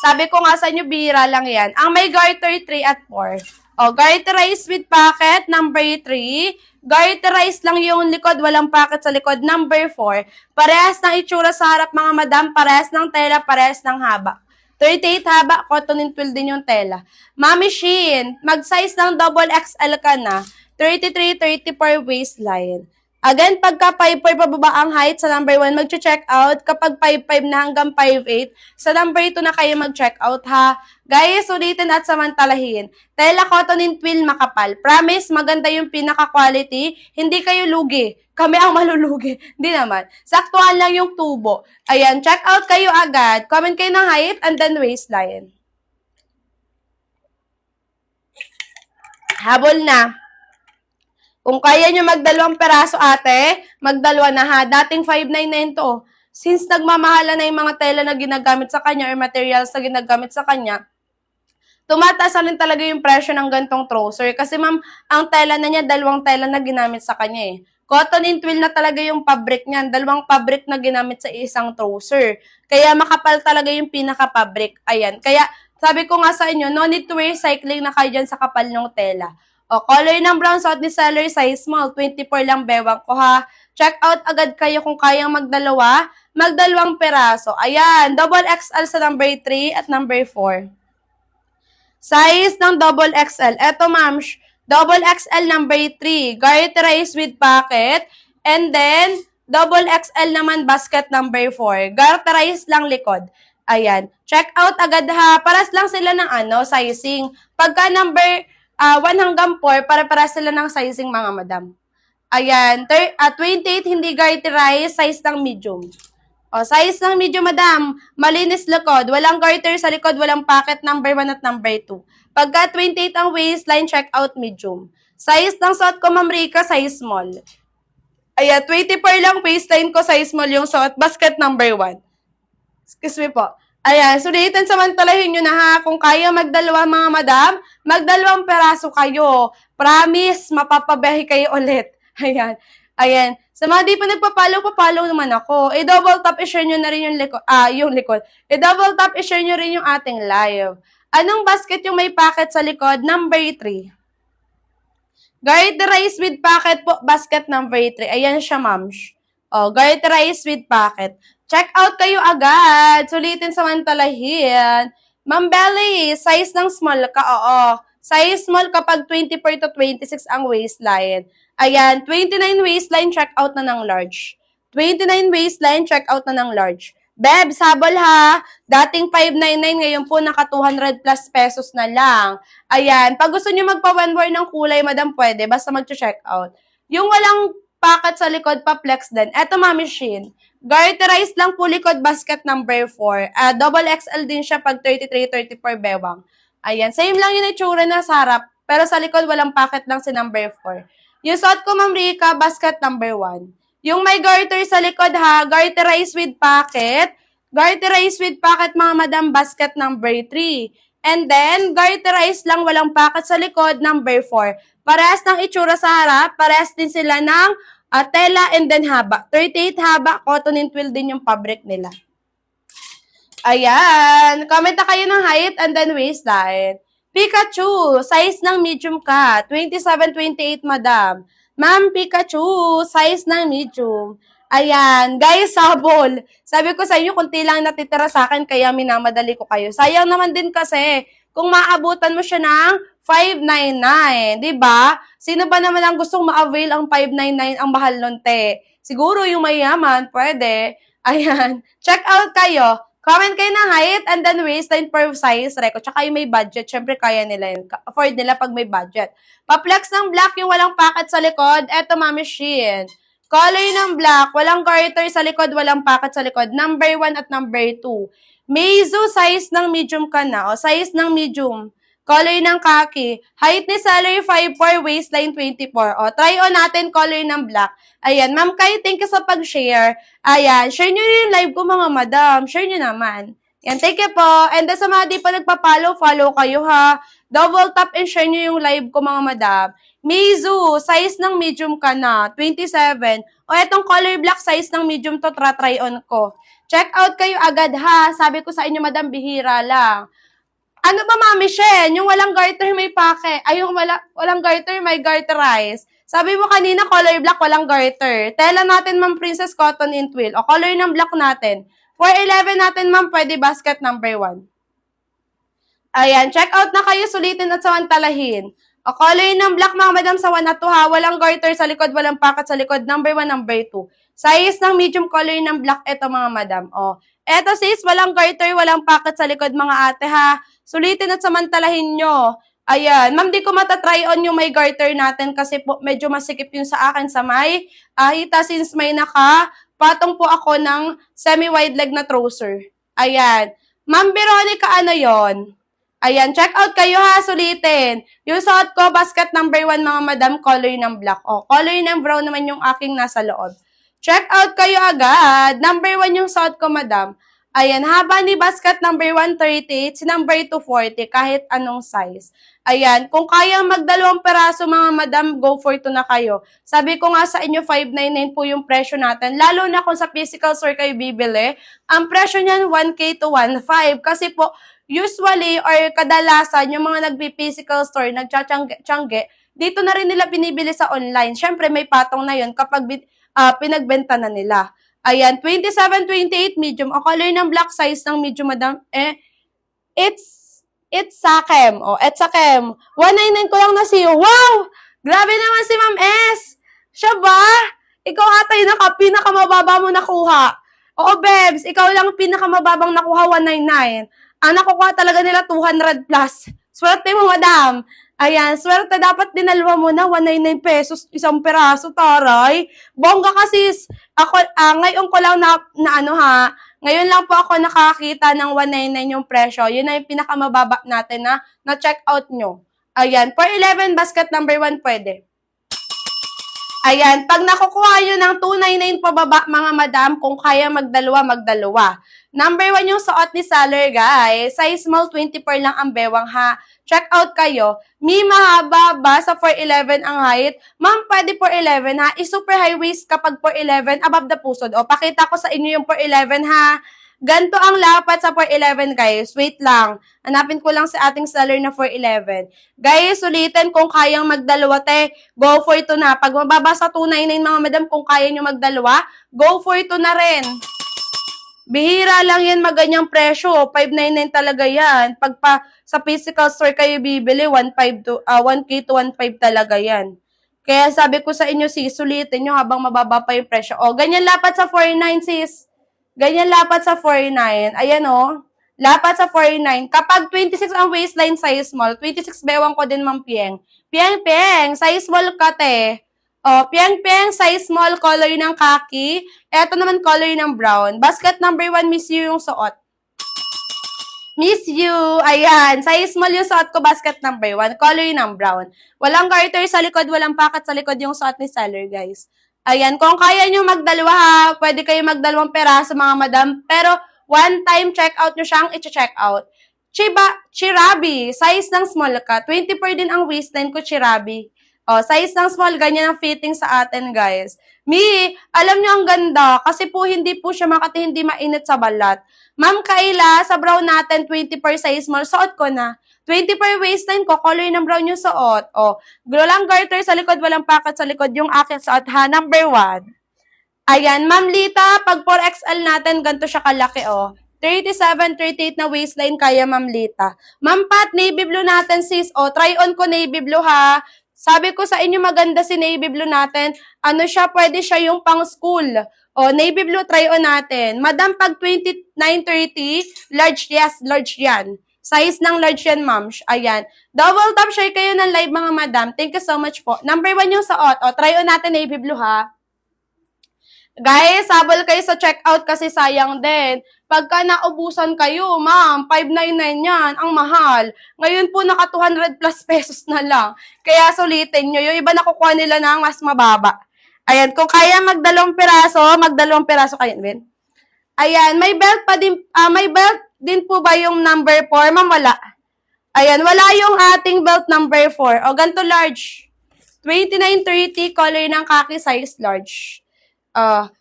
Sabi ko nga sa inyo, bira lang yan. Ang may garter 3 at 4. O, garterized with pocket, number 3. Garterized lang yung likod, walang pocket sa likod, number 4. Parehas ng itsura sa harap, mga madam. Parehas ng tela, parehas ng haba. 38 haba, cotton and twill din yung tela. Mami Shein, mag-size ng double XL ka na. 33-34 waistline. Again, pagka 5'4 pababa ang height sa number 1, mag-check out. Kapag 5'5 na hanggang 5'8, sa number 2 na kayo mag-check out ha. Guys, ulitin at samantalahin. Tela cotton and twill makapal. Promise, maganda yung pinaka-quality. Hindi kayo lugi. Kami ang malulugi. Hindi naman. Saktuhan lang yung tubo. Ayan, check out kayo agad. Comment kayo ng height and then waistline. Habol na. Kung kaya nyo magdalawang peraso ate, magdalawa na ha. Dating 599 to. Since nagmamahala na yung mga tela na ginagamit sa kanya or materials na ginagamit sa kanya, tumataas na rin talaga yung presyo ng gantong trouser. Kasi ma'am, ang tela na niya, dalawang tela na ginamit sa kanya eh. Cotton and twill na talaga yung fabric niyan. Dalawang fabric na ginamit sa isang trouser. Kaya makapal talaga yung pinaka-fabric. Ayan. Kaya sabi ko nga sa inyo, no need to wear cycling na kayo dyan sa kapal ng tela. O, color ng brown suot ni seller, size small, 24 lang bewang ko ha. Check out agad kayo kung kayang magdalawang peraso. Ayan, double XL sa number 3 at number 4. Size ng double XL. Eto ma'am, double XL number 3, garterized with pocket. And then, double XL naman basket number 4. Garterized lang likod. Ayan, check out agad ha. Paras lang sila ng sizing. Pagka number 1 hanggang 4, para sila ng sizing mga madam. Ayan, 28 hindi garterized, size ng medium. O, size ng medium madam, malinis likod, walang garter sa likod, walang pocket, number 1 at number 2. Pagka 28 ang waistline, check out medium. Size ng suot ko, Ma'am Rika, size small. Ayan, 24 lang waistline ko, size small yung suot, basket number 1. Excuse me po. Ayan, sulitin samantalahin nyo na ha. Kung kaya magdalawa mga madam, magdalawang peraso kayo. Promise, mapapabiyahe kayo ulit. Ayan. Ayan. Sa mga di pa nagpapalo naman ako. I-double tap, i-share nyo na rin yung likod. I-double tap, i-share nyo rin yung ating live. Anong basket yung may pocket sa likod? Number 3. Garterized with pocket po, basket number 3. Ayan siya, ma'am. O, garterized with pocket. Check out kayo agad. Sulitin samantalahin. Ma'am Belly, size ng small ka, oo. Size small kapag 24 to 26 ang waistline. Ayan, 29 waistline, check out na ng large. 29 waistline, check out na ng large. Bebs, habol ha. Dating 599, ngayon po naka 200 plus pesos na lang. Ayan, pag gusto nyo magpa one more ng kulay, madam, pwede. Basta mag-check out. Yung walang pocket sa likod, pa-flex din. Eto, Mami Shein. Garterized lang po likod, basket number 4. Double XL din siya pag 33-34 bewang. Ayan, same lang yung itsura na sa harap, pero sa likod walang pocket lang si number 4. Yung suot ko, Ma'am Rika, basket number 1. Yung may garter sa likod ha, garterized with pocket. Garterized with pocket, mga madam, basket number 3. And then, garterized lang, walang pocket sa likod, number 4. Parehas ng itsura sa harap, parehas din sila ng tela and then haba. 38 haba, cotton and twill din yung fabric nila. Ayan. Comment na kayo ng height and then waistline. Pikachu, size ng medium ka. 27-28, madam. Ma'am Pikachu, size ng medium. Ayan. Guys, sabol. Sabi ko sa inyo, kunti lang natitira sa akin, kaya minamadali ko kayo. Sayang naman din kasi, kung maabutan mo siya ng 599, di ba? Sino ba naman ang gustong ma-avail ang 599 ang mahal nun, te? Siguro yung mayaman, pwede. Ayan. Check out kayo. Comment kayo ng height and then waistline per size, Reko. Tsaka yung may budget, syempre kaya nila yun. Afford nila pag may budget. Pa-flex ng black yung walang packet sa likod. Eto, Mami Shein. Color ng black, walang garter sa likod, walang packet sa likod. Number 1 at number 2. Meizu, size ng medium ka na. O, size ng medium. Color ng khaki. Height ni seller 5'4", waistline 24. O, try on natin color ng black. Ayan, Ma'am Kai, thank you sa pag-share. Ayan, share nyo yung live ko mga madam. Share nyo naman. Yan, thank you po. And sa mga di pa nagpa-follow, follow kayo ha. Double tap and share nyo yung live ko mga madam. Meizu, size ng medium ka na, 27. O, etong color black size ng medium to, try on ko. Check out kayo agad ha. Sabi ko sa inyo, madam, bihira lang. Ano ba, Mami Shen? Yung walang garter, may pake. Ay, yung walang garter, may garterize. Sabi mo kanina, color black, walang garter. Tela natin, Ma'am Princess Cotton in Twill. O, color ng black natin. 411 natin, Ma'am, pwede basket number 1. Ayan, check out na kayo, sulitin at samantalahin. O, color ng black, mga madam, sa 1 at 2 ha. Walang garter sa likod, walang packet sa likod. Number 1, number 2. Size ng medium color ng black, eto mga madam. O, eto sis, walang garter, walang packet sa likod mga ate ha. Sulitin at samantalahin nyo. Ayan, ma'am, di ko matatry on yung may garter natin kasi po medyo masikip yun sa akin sa may hita since may patong po ako ng semi-wide leg na trouser. Ayan. Ma'am Veronica, ano yon? Ayan, check out kayo ha, sulitin. Yung suot ko, basket number 1 mga madam, color ng black. O, color ng brown naman yung aking nasa loob. Check out kayo agad. Number 1 yung suot ko, madam. Ayan, haba ni basket number 138, si number 240, kahit anong size. Ayan, kung kayang magdalawang peraso mga madam, go for 2 na kayo. Sabi ko nga sa inyo, 599 po yung presyo natin. Lalo na kung sa physical store kayo bibili, ang presyo niyan 1K to 1.5. Kasi po, usually or kadalasan, yung mga nagpi-physical store, nagtsatsyangge, dito na rin nila binibili sa online. Siyempre, may patong na yun kapag pinagbenta na nila. Ayan, 27-28 medium. O color ng black size ng medium, madam. It's Sakem. O, it's Sakem. 199 ko lang na siyo. Wow! Grabe naman si Ma'am S. Siya ba? Ikaw ata yung pinakamababa mo nakuha. Oo, Bebs. Ikaw lang pinakamababang nakuha, 199. Ang nakukuha talaga nila 200 plus. Swerte mo, madam. Ayan, swerte dapat dinalwa mo na 199 pesos isang peraso, taray. Bongga kasi ako ngayon ko lang ngayon lang po ako nakakita ng 199 yung presyo. Yun na yung pinakamababa natin na check out nyo. Ayan, for 11 basket number 1 pwede. Ayan, pag nakukuha nyo ng 299 pababa, mga madam, kung kaya magdalawa. Number 1 yung suot ni seller, guys. Size small, 24 lang ang bewang, ha. Check out kayo. Mahaba ba sa 411 ang height? Ma'am, pwede 411, ha. I-super high waist kapag 411, above the pusod. O, pakita ko sa inyo yung 411, ha. Ganto ang lapat sa 411, guys. Wait lang. Hanapin ko lang sa ating seller na 411. Guys, ulitin kung kayang magdalawa, te. Go for 2 na. Pag mababa sa 299, mga madam, kung kaya nyo magdalawa, go for 2 na rin. Bihira lang yan maganyang presyo. 599 talaga yan. Pag sa physical store kayo bibili, 1K to 1.5 talaga yan. Kaya sabi ko sa inyo, sis, sulitin nyo habang mababa pa yung presyo. O, ganyan lapat sa 49, sis. Ganyan lapat sa 49. Ayan o. Lapat sa 49. Kapag 26 ang waistline, size small. 26 bewang ko din, Ma'am Pieng. Pieng, size small ka, te. O, Pieng, size small, color ng khaki. Eto naman, color ng brown. Basket number 1, Miss You yung suot. Miss You. Ayan. Size small yung suot ko, basket number 1. Color ng brown. Walang garter sa likod, walang packet sa likod yung suot ni seller, guys. Ayan, kung kaya nyo magdalawa ha, pwede kayo magdalawang peraso mga madam, pero one time check out nyo siyang i-check out. Chirabi, size ng small ka, 24 din ang waistline ko, Chirabi. O, size ng small, ganyan ang fitting sa atin, guys. Alam nyo ang ganda, kasi po hindi po siya makati, hindi mainit sa balat. Ma'am Kayla, sa brown natin, 24 size small, suot ko na. 24 waistline ko, color ng brown yung suot. O, walang garter sa likod, walang packet sa likod yung akin suot ha. Number 1. Ayan, Ma'am Lita, pag 4XL natin, ganito siya kalaki, oh. 37, 38 na waistline kaya, Ma'am Lita. Ma'am Pat, navy blue natin, sis. O, try on ko navy blue, ha. Sabi ko sa inyo, maganda si navy blue natin. Ano siya, pwede siya yung pang school. O, navy blue, try on natin. Madam, pag 29, 30, large, yes, large yan. Size ng large yan, ma'am. Ayan. Double tap share kayo ng live, mga madam. Thank you so much po. Number 1 yung suot. O, try on natin navy blue, ha. Guys, habol kayo sa checkout kasi sayang din. Pagka naubusan kayo, ma'am, 599 yan, ang mahal. Ngayon po, naka 200 plus pesos na lang. Kaya sulitin nyo. Yung iba nakukuha nila ng mas mababa. Ayan, kung kaya magdalawang piraso kayo, Ben. Ayan, may belt din po ba yung number 4? Ma'am, wala. Ayan, wala yung ating belt number 4. O, ganito large. 2930, color ng khaki, size large.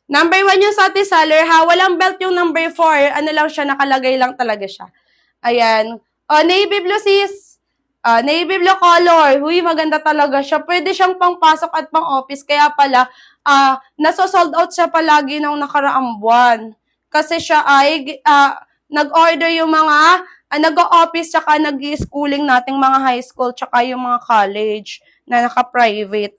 Number 1 yung sa seller, ha? Walang belt yung number 4. Ano lang siya, nakalagay lang talaga siya. Ayan. Navy blue, sis. Navy blue color. Huy, maganda talaga siya. Pwede siyang pangpasok at pang-office. Kaya pala, naso-sold out siya palagi ng nakaraang buwan. Kasi siya ay, nag-order yung mga, nag-office tsaka nag-schooling nating mga high school tsaka yung mga college na naka-private.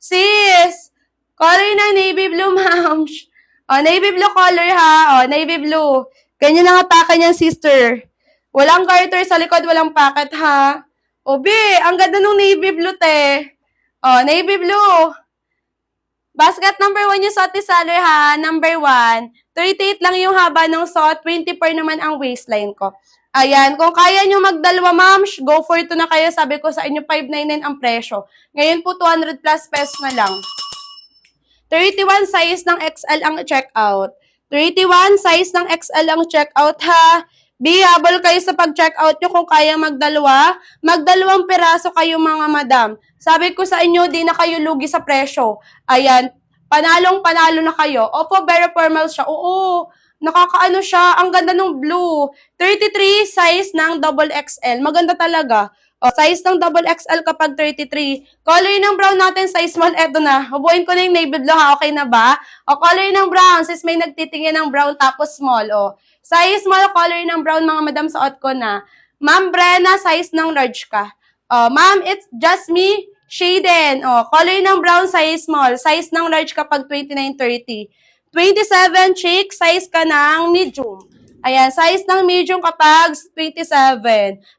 Sis! Color na navy blue, ma'am. Navy blue color, ha. Navy blue. Ganyan ang atake niyan, sister. Walang garter sa likod, walang packet, ha. Ang ganda ng navy blue, te. Navy blue. Basket number 1 yung suot ni seller, ha. Number 1. 38 lang yung haba ng suot. 24 naman ang waistline ko. Ayan, kung kaya nyo magdalawa, ma'am, go for ito na kayo. Sabi ko sa inyo, 599 ang presyo. Ngayon po, 200 plus pesos na lang. 31 size ng XL ang checkout. 31 size ng XL ang checkout, ha. Habol kayo sa pag-checkout nyo kung kaya magdalawang piraso kayo, mga madam. Sabi ko sa inyo, di na kayo lugi sa presyo. Ayan, panalong-panalo na kayo. Opo, very formal siya. Oo, nakakaano siya. Ang ganda ng blue. 33 size ng double XL. Maganda talaga. Size ng double XL kapag 33. Color ng brown natin, size small. Eto na. Hubuin ko na yung navy blue, ha. Okay na ba? Color ng brown. Sis, may nagtitingin ng brown tapos small. Size small, color ng brown, mga madam, suot ko na. Ma'am Brenna, size ng large ka. Ma'am, it's just me, Shaden. Color ng brown, size small. Size ng large kapag 29-30. 27, chick, size ka ng medium. Ayan, size ng medium kapag 27.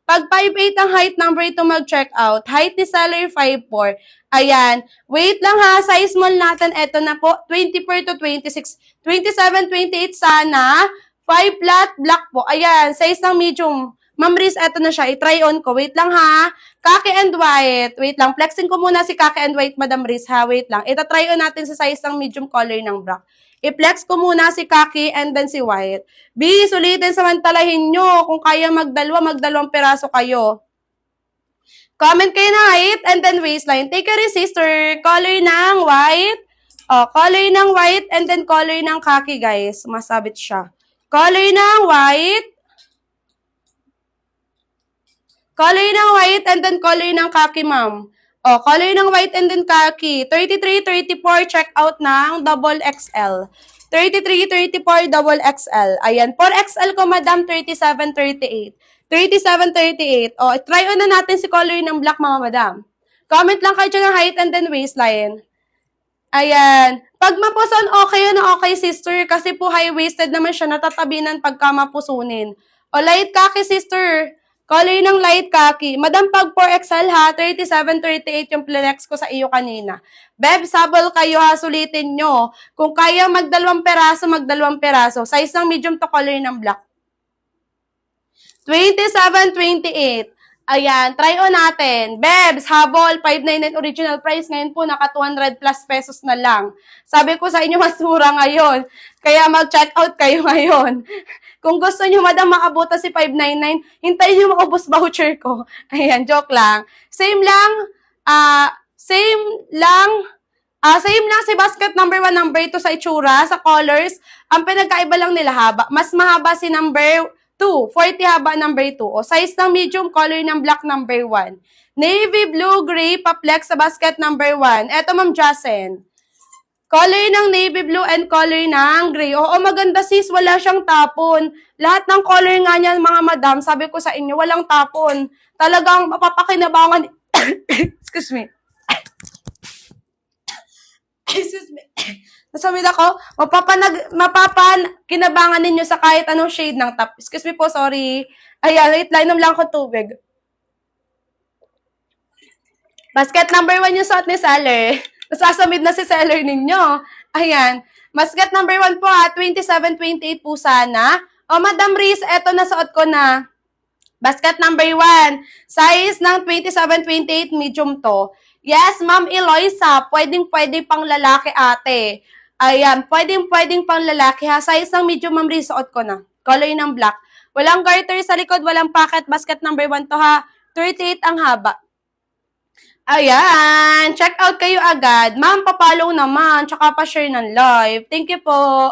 Pag 5'8 ang height number ito mag-check out. Height ni seller 5'4. Ayan, wait lang, ha, size small natin, eto na po, 24 to 26. 27, 28 sana, 5 flat, black po. Ayan, size ng medium. Ma'am Riz, eto na siya, i-try on ko. Wait lang, ha, khaki and white. Wait lang, flexing ko muna si khaki and white, Madam Riz, ha, wait lang. Ita-try on natin sa size ng medium color ng black. I-flex ko muna si khaki and then si white. Sulitin, samantalahin nyo. Kung kaya magdalawang piraso kayo. Comment kayo na height and then waistline. Take a resistor. Color ng white. Color ng white and then color ng khaki, guys. Masabit siya. Color ng white. Color ng white and then color ng khaki, ma'am. Color ng white and then khaki. 33, 34, check out ng double XL. 33, 34, double XL. Ayan, 4XL ko, madam, 37, 38. 37, 38. Try on na natin si color ng black, mga madam. Comment lang kayo ng height and then waistline. Ayan. Pag mapuson, okay yun, okay, sister. Kasi po high-waisted naman siya, natatabinan pagka mapusunin. Light khaki, sister. Color ng light khaki. Madam, pag 4XL, ha, 37, 38 yung plenex ko sa iyo kanina. Beb, sabol kayo, ha, sulitin nyo. Kung kaya magdalawang peraso. Size ng medium to color ng black. 27, 28. Ayan, try on natin. Bebs, habol, 599 original price. Ngayon po, naka 200 plus pesos na lang. Sabi ko sa inyo, mas mura ngayon. Kaya mag-check out kayo ngayon. Kung gusto nyo, madam, makabuta si 599, hintayin nyo maubos voucher ko. Ayan, joke lang. Same lang si basket number 1, number 2 sa itsura, sa colors. Ang pinagkaiba lang nila haba. Mas mahaba si number 2, 40 haba number 2. Size ng medium, color ng black number 1. Navy blue, gray, pa-flex sa basket number 1. Eto, Ma'am Jasen. Color ng navy blue and color ng gray. Oo, maganda sis, wala siyang tapon. Lahat ng color nga niyan, mga madam, sabi ko sa inyo, walang tapon. Talagang mapapakinabangan. Excuse me. Excuse me. Nasamid ako, mapapakinabangan ninyo sa kahit anong shade ng top. Excuse me po, sorry. Ayan, wait lang, inom lang ako tubig. Basket number 1 yung suot ni Seller. Nasasamid na si Seller ninyo. Ayan. Basket number 1 po ha, 27-28 po sana. O, Madam Riz, eto na suot ko na. Basket number 1. Size ng 27-28, medium to. Yes, Ma'am Eloisa, pwedeng-pwede pang lalaki ate. Ayan, pwedeng-pwedeng pang lalaki ha. Size ng medium, Ma'am Riz, suot ko na. Color ng black. Walang garter sa likod, walang pocket. Basket number 1 to ha. 38 ang haba. Ayan, check out kayo agad. Ma'am, papalaw naman, tsaka pa-share ng live. Thank you po.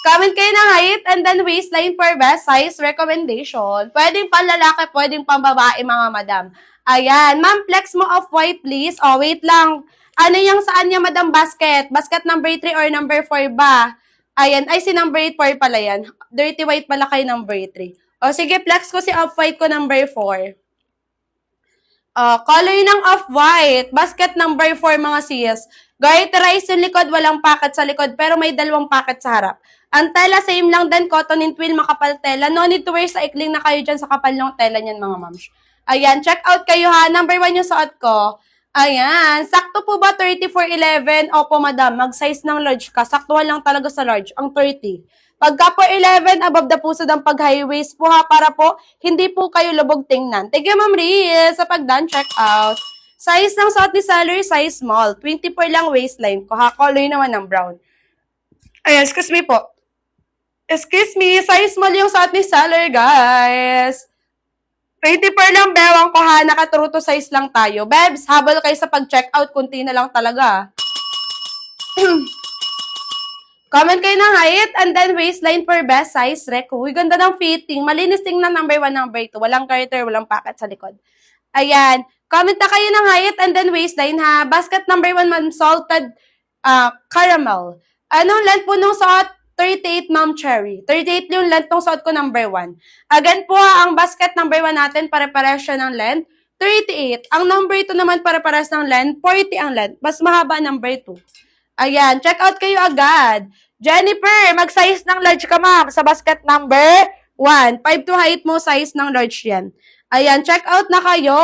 Comment kayo ng height and then waistline for best size recommendation. Pwedeng pang lalaki, pwedeng pang babae, mga madam. Ayan, ma'am, flex mo off-white, please. Oh, wait lang. Ano yung saan niya, madam, basket? Basket number 3 or number 4 ba? Ayan, ay si number 4 pala yan. Dirty white pala kay number 3. O, sige, flex ko si off-white ko number 4. Color ng off-white. Basket number 4, mga sis. Garterize yung likod, walang packet sa likod, pero may dalawang packet sa harap. Ang tela, same lang din, cotton and twill, makapal tela. No need to wear sa ikling na kayo dyan sa kapal ng tela niyan, mga moms. Ayan, check out kayo ha. Number 1 yung suot ko. Ayan, sakto po ba 34-11? Opo, madam, mag-size ng large ka. Saktuhan lang talaga sa large, ang 30. Pagka po 11, above the puso ng pag-high waist po ha, para po hindi po kayo lubog tingnan. Thank you, Ma'am Riz, sa pag-done check out. Size ng suot ni Seller, size small. 24 lang waistline ko ha, color naman ng brown. Ayan, excuse me po. Excuse me, size small yung suot ni Seller, guys. 24 lang bewang ko ha, naka-true to size lang tayo. Bebs, habol kayo sa pag-check out, kunti na lang talaga. Comment kayo ng height and then waistline for best size rec. Uy, ganda ng fitting. Malinis tingnan number 1, number 2. Walang garter, walang pocket sa likod. Ayan. Comment na kayo ng height and then waistline ha. Basket number 1, ma'am, salted caramel. Anong length po nung suot? 38, ma'am, cherry. 38 yung length nung suot ko number 1. Again po ha, ang basket number 1 natin, pare-pares siya ng length. 38. Ang number 2 naman, pare-pares ng length. 40 ang length. Mas mahaba number 2. Ayan, check out kayo agad. Jennifer, mag-size ng large ka, ma'am, sa basket number 1. 5 to height mo, size ng large yan. Ayan, check out na kayo.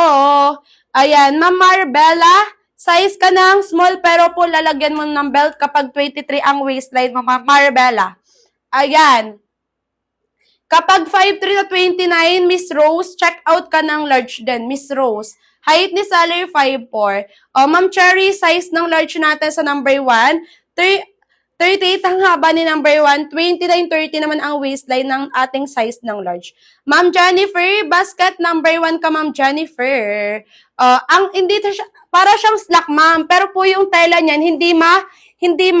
Ayan, Ma'am Marbella, size ka ng small pero po lalagyan mo ng belt kapag 23 ang waistline mo, Ma'am Marbella. Ayan. Kapag 5'3 na 29, Miss Rose, check out ka ng large din, Miss Rose. Height ni Seller, 5'4". O, Ma'am Cherry, size ng large natin sa number 1. 38 ang haba ni number 1. 29-30 naman ang waistline ng ating size ng large. Ma'am Jennifer, basket number 1 ka, Ma'am Jennifer. Hindi para siyang slack, ma'am. Pero po yung tela niyan, hindi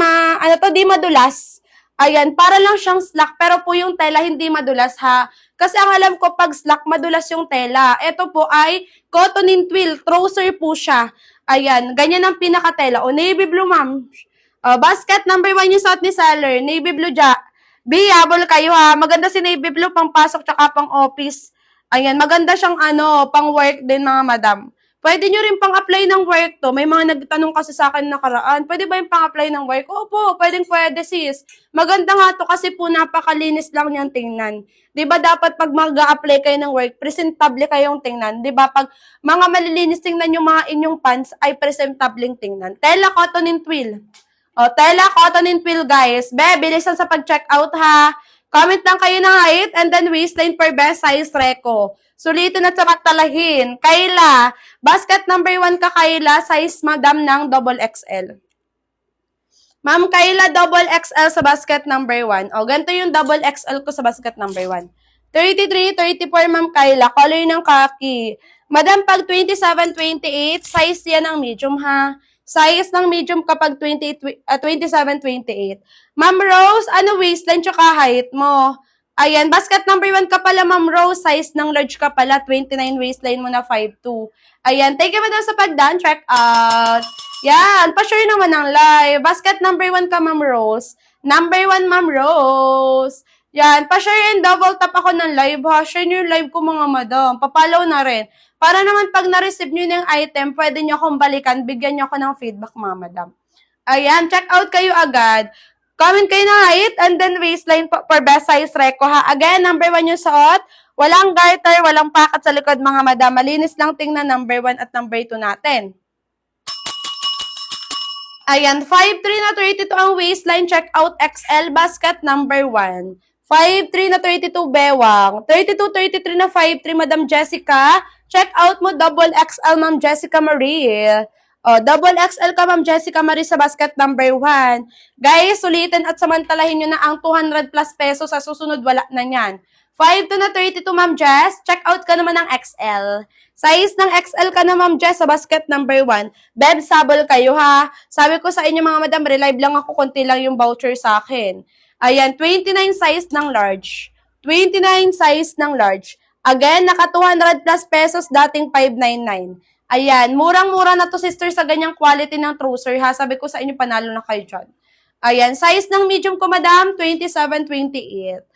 madulas. Ayan, para lang siyang slack, pero po yung tela hindi madulas ha. Kasi ang alam ko, pag slack, madulas yung tela. Ito po ay cotton and twill, trouser po siya. Ayan, ganyan ang pinakatela. O, navy blue, ma'am. Basket number 1 yung suot ni Seller, navy blue habol kayo ha. Maganda si navy blue, pang pasok tsaka pang office. Ayan, maganda siyang pang work din, mga madam. Pwede nyo rin pang-apply ng work to. May mga nagtanong kasi sa akin nakaraan, pwede ba yung pang-apply ng work? Opo, pwede sis. Maganda nga to kasi po napakalinis lang niyang tingnan. Diba dapat pag mag-a-apply kayo ng work, presentable kayong tingnan. Diba pag mga malilinis tingnan yung mga inyong pants ay presentable tingnan. Tela, cotton and twill. Tela, cotton and twill, guys. Bilisan sa pag-check out ha. Comment lang kayo ng height and then waistline for best size reco. Sulitin at sa matalahin. Kayla, basket number 1 ka, Kayla, size madam ng double XL. Ma'am Kayla, double XL sa basket number 1. Ganito yung double XL ko sa basket number 1. 33, 34, Ma'am Kayla, color ng khaki. Madam, pag 27, 28, size yan ng medium ha. Size ng medium kapag 27, 28. Ma'am Rose, ano waistline tsaka height mo? Ayan, basket number 1 ka pala, Ma'am Rose. Size ng large ka pala, 29 waistline mo na 5'2". Ayan, thank you madam sa pag-done. Check out. Yan, pa-share naman ng live. Basket number 1 ka, Ma'am Rose. Number 1, Ma'am Rose. Yan, pa-share and double tap ako ng live ha. Share nyo yung live ko mga madam. Papalaw na rin. Para naman pag na-receive nyo yung item, pwede nyo akong balikan. Bigyan nyo ako ng feedback mga madam. Ayan, check out kayo agad. Comment kayo na height and then waistline for best size reco ha. Again, number 1 yung suot. Walang garter, walang pakat sa likod mga madam. Malinis lang tingnan number 1 at number 2 natin. Ayan, 5'3 na 32 ang waistline, check out XL basket number 1. 5'3 na 32 bewang. 32-33 na 5'3 Madam Jessica. Check out mo double XL Ma'am Jessica Marie. Double XL ka Ma'am Jessica Marie sa basket number 1. Guys, sulitin at samantalahin nyo na ang 200 plus pesos sa susunod, wala na yan. 5'2 na 32 Ma'am Jess, check out ka naman ng XL. Size ng XL ka na Ma'am Jess sa basket number 1. Beb, sabol kayo ha. Sabi ko sa inyo mga madam, relive lang ako, konti lang yung voucher sa akin. Ayan, 29 size ng large. 29 size ng large. Again, naka 200 plus pesos, dating 599. Ayan, murang-mura na to sister sa ganyang quality ng trouser ha. Sabi ko sa inyo, panalo na kayo dyan. Ayan, size ng medium ko madam, 27-28.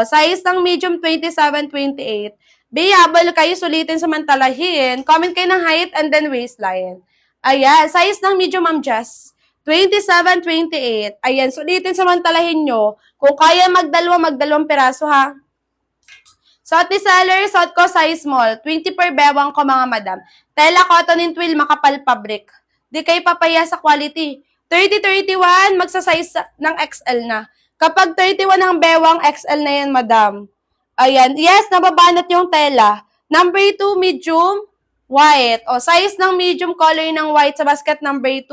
Size ng medium, 27-28. Viable kayo, sulitin samantalahin. Comment kayo ng height and then waistline. Ayan, size ng medium, Ma'am Jess. 27-28. Ayan, sulitin samantalahin nyo. Kung kaya magdalawang piraso ha. Suot ni seller, suot ko size small. 20 per bewang ko mga madam. Tela cotton and twill, makapal fabric. Di kayo papaya sa quality. 30-31, magsa-size ng XL na. Kapag 31 ang bewang, XL na yan, madam. Ayan. Yes, nababanat yung tela. Number 2, medium, white. Size ng medium color ng white sa basket number 2.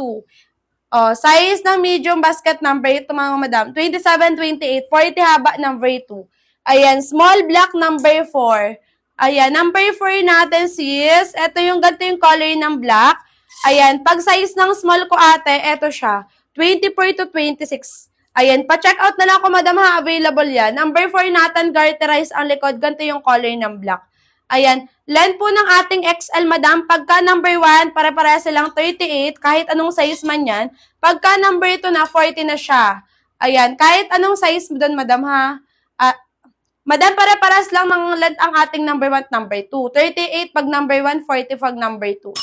Size ng medium basket number 2, mga madam. 27-28, 40 haba number 2. Ayan, small black number 4. Ayan, number 4 natin sis. Ito yung ganito yung color ng black. Ayan, pag size ng small ko ate, ito siya. 24-26. Ayan, pa-check out na lang ako madam ha, available yan. Number 4 natin, garterize ang likod. Ganito yung color ng black. Ayan, length po ng ating XL madam. Pagka number 1, pare-pareha silang 38, kahit anong size man yan. Pagka number 2 na, 40 na siya. Ayan, kahit anong size mo doon madam ha. Madam, pare-parehas lang ng length ang ating number 1 at number 2. 38 pag number 1, 40 pag number 2.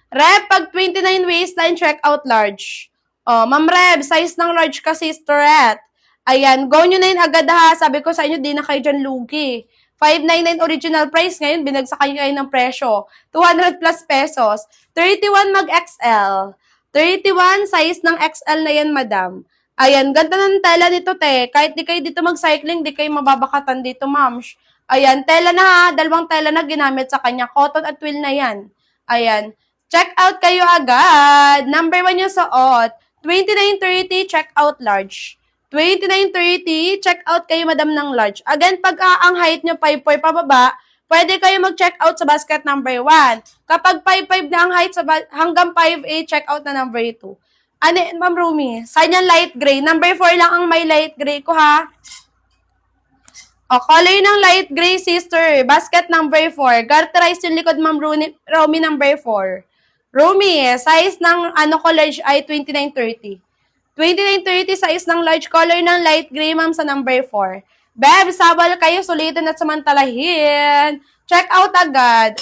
Rep, pag 29 waistline, check out large. Ma'am Reb, size ng large kasi sisterette. Ayan, go nyo na yun agad ha. Sabi ko sa inyo, di na kayo dyan lugi. 599 original price, ngayon binagsakan kayo ng presyo. 200 plus pesos. 31 mag-XL. 31 size ng XL na yan, madam. Ayan, ganda ng tela nito, te. Kahit di kayo dito mag-cycling, di kayo mababakatan dito, ma'am. Ayan, tela na ha. Dalawang tela na ginamit sa kanya. Cotton at twill na yan. Ayan. Check out kayo agad. Number 1 yung suot. 29-30, check out large. 29-30, check out kayo madam ng large. Again, pag ang height nyo 5'4 pababa, pwede kayo mag-check out sa basket number 1. Kapag 5'5 na ang height, hanggang 5'8, check out na number 2. Ano, Ma'am Rumi? Sign yan light gray. Number 4 lang ang may light gray ko, ha? Color ng light gray, sister. Basket number 4. Garterize yung likod, Ma'am Rumi number 4. Rumi, size ng ko large ay 29-30. 29-30 size ng large, color ng light gray, ma'am, sa number 4. Beb, sabal kayo, sulitin at samantalahin. Check out agad.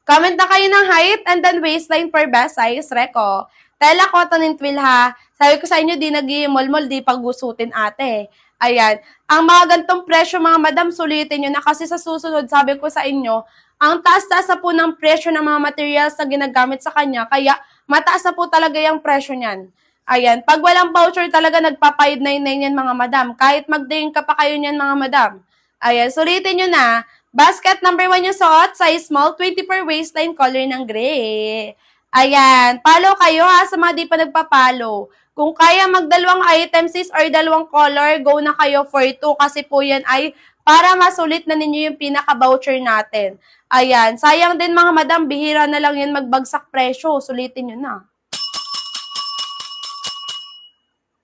Comment na kayo ng height and then waistline per best size, Reco. Tela cotton and twill ha. Sabi ko sa inyo, di nag-mall-mall, di paggusutin ate. Ayan. Ang mga gantong presyo, mga madam, sulitin nyo na kasi sa susunod, sabi ko sa inyo, ang taas-taas na po ng presyo ng mga materials na ginagamit sa kanya, kaya mataas na po talaga yung presyo niyan. Ayan, pag walang voucher talaga, nagpa-599 yan mga madam. Kahit mag-drink ka pa kayo niyan mga madam. Ayan, sulitin nyo na. Basket number 1 yung suot, size small, 20 per waistline, color ng gray. Ayan, follow kayo ha sa mga di pa nagpa-follow. Kung kaya magdalawang items sis or dalawang color, go na kayo for 2 kasi po yan ay para masulit na ninyo yung pinaka-voucher natin. Ayan, sayang din mga madam, bihira na lang yan magbagsak presyo. Sulitin nyo na.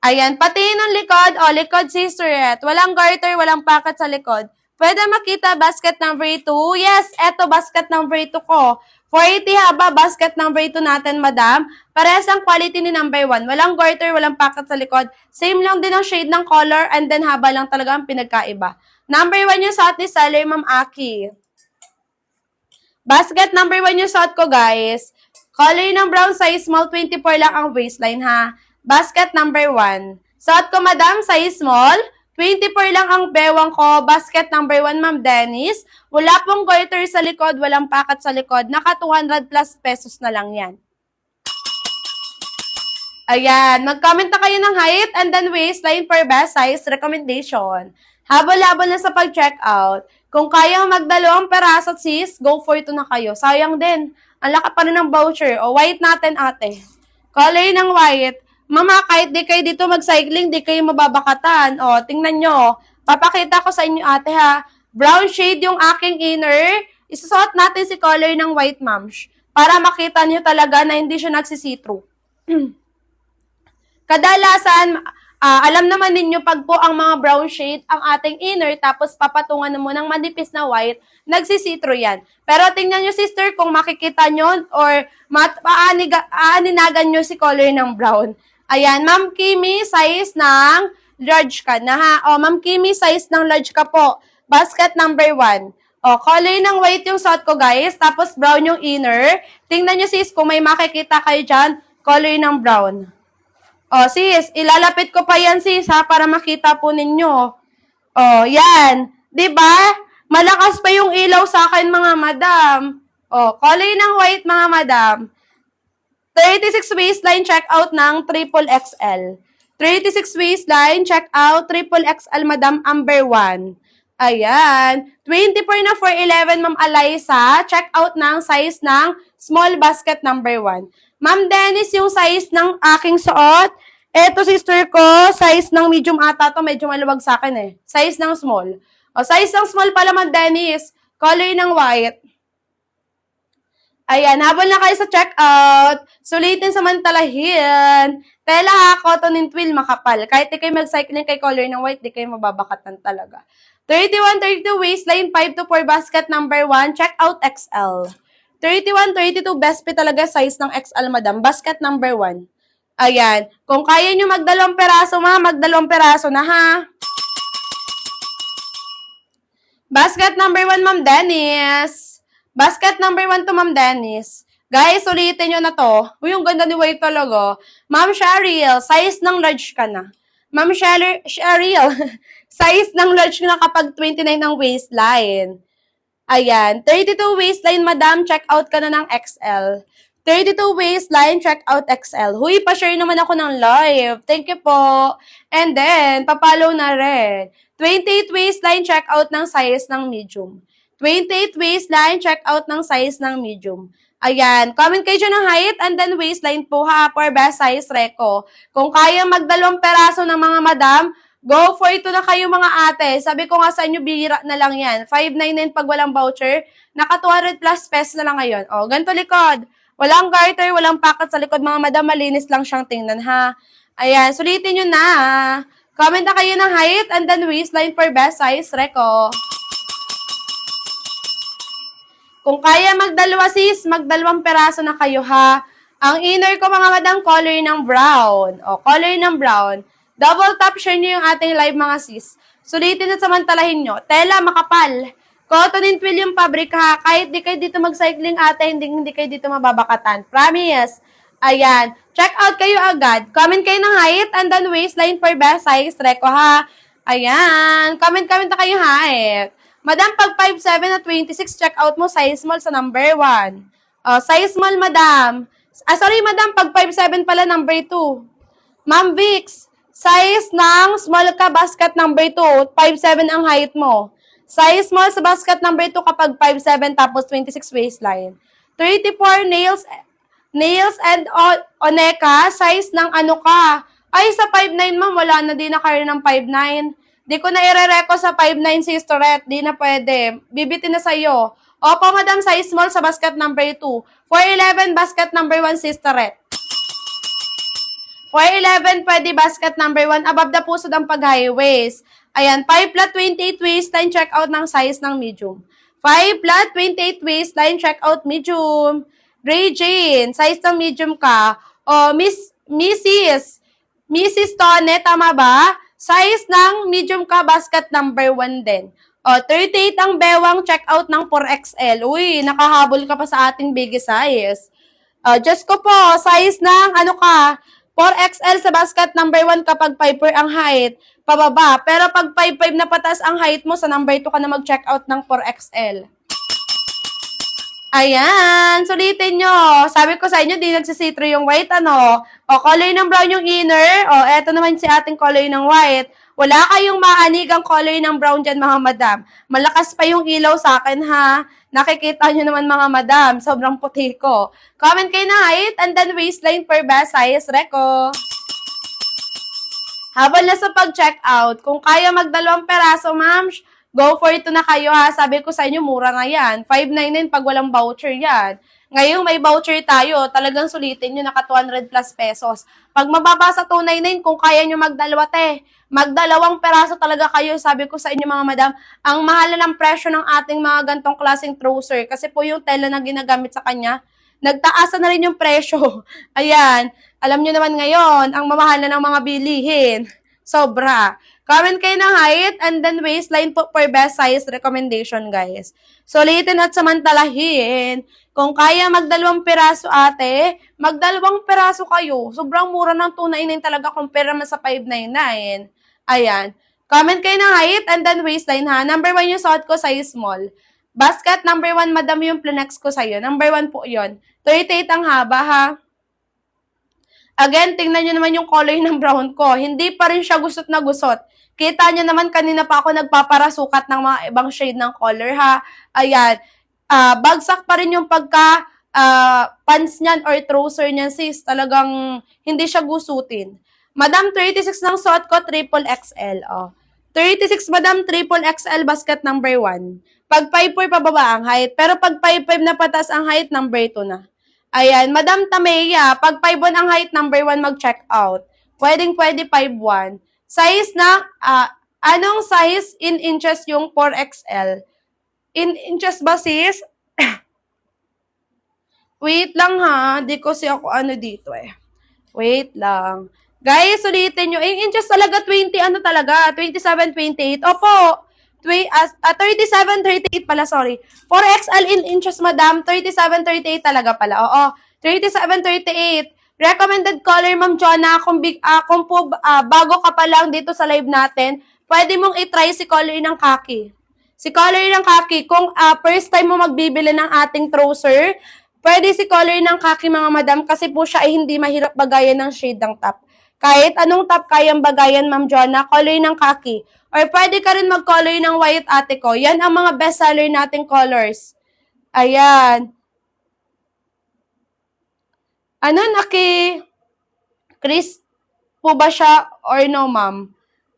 Ayan, pati ng likod, likod sisterette. Walang garter, walang packet sa likod. Pwede makita basket number 2. Yes, eto basket number 2 ko. 480 haba, basket number 2 natin, madam. Parehas ang quality ni number 1. Walang garter, walang pocket sa likod. Same lang din ang shade ng color, and then haba lang talaga ang pinagkaiba. Number 1 yung suot ni seller, Ma'am Aki. Basket number 1 yung suot ko, guys. Color ng brown, size small, 24 lang ang waistline, ha. Basket number 1. Suot ko, madam, size small. 24 lang ang bewang ko. Basket number 1, Ma'am Dennis. Wala pong garter sa likod, walang packet sa likod. Naka 200 plus pesos na lang yan. Ayan, mag-comment na kayo ng height and then waistline for best size recommendation. Habol-habol na sa pag-checkout. Kung kaya magdalawang peraso, sis, go for ito na kayo. Sayang din. Ang laki pa rin ng voucher. O, white natin, ate. Color ng white. Mama, kahit di kayo dito mag-cycling, di kayo mababakatan. O, tingnan nyo. Papakita ko sa inyo, ate, ha. Brown shade yung aking inner. Isusuot natin si color ng white, ma'am. Para makita nyo talaga na hindi siya nagsisi-through. Kadalasan, alam naman ninyo, pag po ang mga brown shade ang ating inner, tapos papatungan mo ng manipis na white, nagsisitro yan. Pero tingnan nyo, sister, kung makikita nyo or aaninagan nyo si color ng brown. Ayan, Ma'am Kimi, size ng large ka na, ha? O, Ma'am Kimi, size ng large ka po. Basket number 1. O, color ng white yung suot ko, guys. Tapos brown yung inner. Tingnan nyo, sis, kung may makikita kayo dyan, color ng brown. O, sis, ilalapit ko pa yan, sis, ha, para makita po ninyo. O, yan. Diba? Malakas pa yung ilaw sa akin, mga madam. O, color ng white, mga madam. 36 waistline, check out ng triple XL. 36 waistline, check out, triple XL, madam, Amber 1. Ayan. 24 na 411, Ma'am Alyssa, check out ng size ng small basket number 1. Ma'am Dennis, yung size ng aking suot, eto, sister ko, size ng medium ata to, medyo maluwag sa akin eh. Size ng small. O, size ng small pala, Ma'am Dennis. Color ng white. Ayan, habol na kayo sa checkout. Sulitin samantalahin. Tela ha, cotton and twill, makapal. Kahit di kayo mag-cycling kay color ng white, di kayo mababakatan talaga. 31-32 waistline, 5-4 basket number 1, checkout XL. 31-32 best fit talaga size ng XL, madam. Basket number 1. Ayan. Kung kaya nyo magdalawang peraso, magdalawang peraso na, ha? Basket number 1, Ma'am Dennis. Basket number 1 to, Ma'am Dennis. Guys, ulitin nyo na to. Uy, yung ganda ni White talaga. Ma'am Cheryl, size ng large ka na. Ma'am Cheryl, size ng large ka na kapag 29 ng waistline. Ayan. 32 waistline, madam, check out ka na ng XL. 32 waistline, check out XL. Huy, pa-share naman ako ng live. Thank you po. And then, papalo na rin. 28 waistline, check out ng size ng medium. 28 waistline, check out ng size ng medium. Ayan, comment kayo dyan ng height and then waistline po, ha, for best size reco. Kung kaya magdalawang peraso ng mga madam, go for ito na kayo, mga ate. Sabi ko nga sa inyo, bihira na lang yan. 599 pag walang voucher, naka 200 plus pesos na lang ngayon. O, ganito likod. Walang garter, walang packet sa likod, mga madam, malinis lang siyang tingnan, ha. Ayan, sulitin nyo na, ha. Comment na kayo ng height and then waistline for best size reco. Kung kaya magdalawa, sis, magdalawang peraso na kayo, ha. Ang inner ko, mga madam, color ng brown. O, color ng brown. Double tap, share nyo yung ating live, mga sis. Sulitin at samantalahin nyo. Tela, makapal. Cotton and twill yung fabric, ha. Kahit di kayo dito mag-cycling, ate, hindi kayo dito mababakatan. Promise. Ayan. Check out kayo agad. Comment kayo ng height and then waistline for best size reco, ha. Ayan. Comment na kayo height. Madam, pag 5'7 at 26, check out mo, size small sa number 1. Size small, madam. Sorry, madam, pag 5'7 pala, number 2. Ma'am Vix, size ng small ka, basket number 2. 5'7 ang height mo. Size small sa basket number 2 kapag 5'7 tapos 26 waistline. 34 nails and oneka, size ng ano ka. Ay, sa 5'9, ma'am, wala na din na kayo ng 5'9. Di ko na ire-reco sa 5'9 sisterette. Di na pwede. Bibitin na sa'yo. Opo, madam, size small sa basket number 2. 4'11 basket number 1 sisterette. 4'11 pwede basket number 1. Above the pusod ang pag-high waist. Ayan, 5 flat 28 waistline, check out ng size ng medium. 5 flat, 28 waistline, check out medium. Ray Jane, size ng medium ka. O, Mrs. Tone, tama ba? Size ng medium ka, basket number 1 din. O, 38 ang bewang, check out ng 4XL. Uy, nakahabol ka pa sa ating big size. Diyos ko po, size ng ano ka, 4XL sa basket number 1 kapag 5 ang height, pababa. Pero pag 5'5 na pataas ang height mo, sa number 2 ka na mag-check out ng 4XL. Ayan, sulitin nyo. Sabi ko sa inyo, di nagsisitro yung white, ano? O, color ng brown yung inner. O, eto naman si ating color ng white. Wala kayong maanigang color ng brown dyan, mga madam. Malakas pa yung ilaw sa akin, ha? Nakikita nyo naman, mga madam. Sobrang puti ko. Comment kayo na height and then waistline per best size, Reko. Habang nasa pag-check out, kung kaya magdalawang peraso, ma'am, go for ito na kayo, ha. Sabi ko sa inyo, mura na yan. 599 pag walang voucher yan. Ngayong may voucher tayo, talagang sulitin nyo, naka 200 plus pesos. Pag mababa sa 299, kung kaya nyo magdalawa, magdalawang peraso talaga kayo. Sabi ko sa inyo, mga madam, ang mahal na ng presyo ng ating mga gantong klaseng trouser. Kasi po yung tela na ginagamit sa kanya, nagtaasa na rin yung presyo. Ayan, alam nyo naman ngayon, ang mamahal na ng mga bilihin. Sobra. Comment kayo ng height and then waistline po for best size recommendation, guys. Sulitin at samantalahin. Kung kaya magdalawang piraso, ate, magdalawang piraso kayo. Sobrang mura ng 299 talaga compare naman sa 599. Ayan. Comment kayo ng height and then waistline, ha. Number 1 yung suot ko, size small. Basket, number 1, madam, yung Plenex ko sa'yo. Number 1 po yon. 38 ang haba, ha. Again, tingnan nyo naman yung color ng brown ko. Hindi pa rin siya gusot na gusot. Kita nyo naman, kanina pa ako nagpaparasukat ng mga ibang shade ng color, ha. Ayan. Bagsak pa rin yung pagka pants niyan or trouser niyan, sis. Talagang hindi siya gusutin. Madam, 36 ng suot ko, triple XL. 36, madam, triple XL, basket number 1. Pag 5'4 pababa ang height. Pero pag 5'5 na patas ang height, number 2 na. Ayan, Madam Tameya, pag 5'1 ang height, number 1 mag-check out. Pwede 5'1. Size na, anong size in inches yung 4XL? In inches ba, sis? Wait lang, ha. Di ko siya ako ano dito, eh. Wait lang. Guys, ulitin nyo. In inches talaga, 27, 28. Opo. 37, 38 pala, sorry. 4XL in inches, madam. 37, 38 talaga pala. Oo. 37, 38. Recommended color, Ma'am Jonah. Kung bago ka pa lang dito sa live natin, pwede mong itry si color ng khaki. Si color ng khaki. Kung first time mo magbibili ng ating trouser, pwede si color ng khaki, mga madam, kasi po siya ay hindi mahirap bagayan ng shade ng top. Kahit anong top kayang bagayan, Ma'am Jonah, color ng khaki. Or pwede ka rin mag-color ng white, ate ko. Yan ang mga best-seller nating colors. Ayan. Ano, Chris po ba siya or no, ma'am?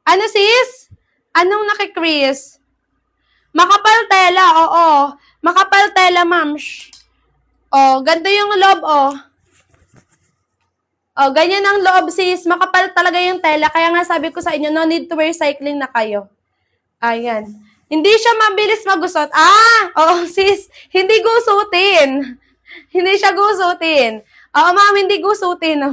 Ano, sis? Anong naki-Chris? Makapal tela, oo. Makapal tela, ma'am. Ganito yung loob, ganyan ang loob, sis. Makapal talaga yung tela. Kaya nga sabi ko sa inyo, no need to wear cycling na kayo. Ayan. Hindi siya mabilis magusot. Sis. Hindi gusutin. Hindi siya gusutin. Ma'am, hindi gusutin.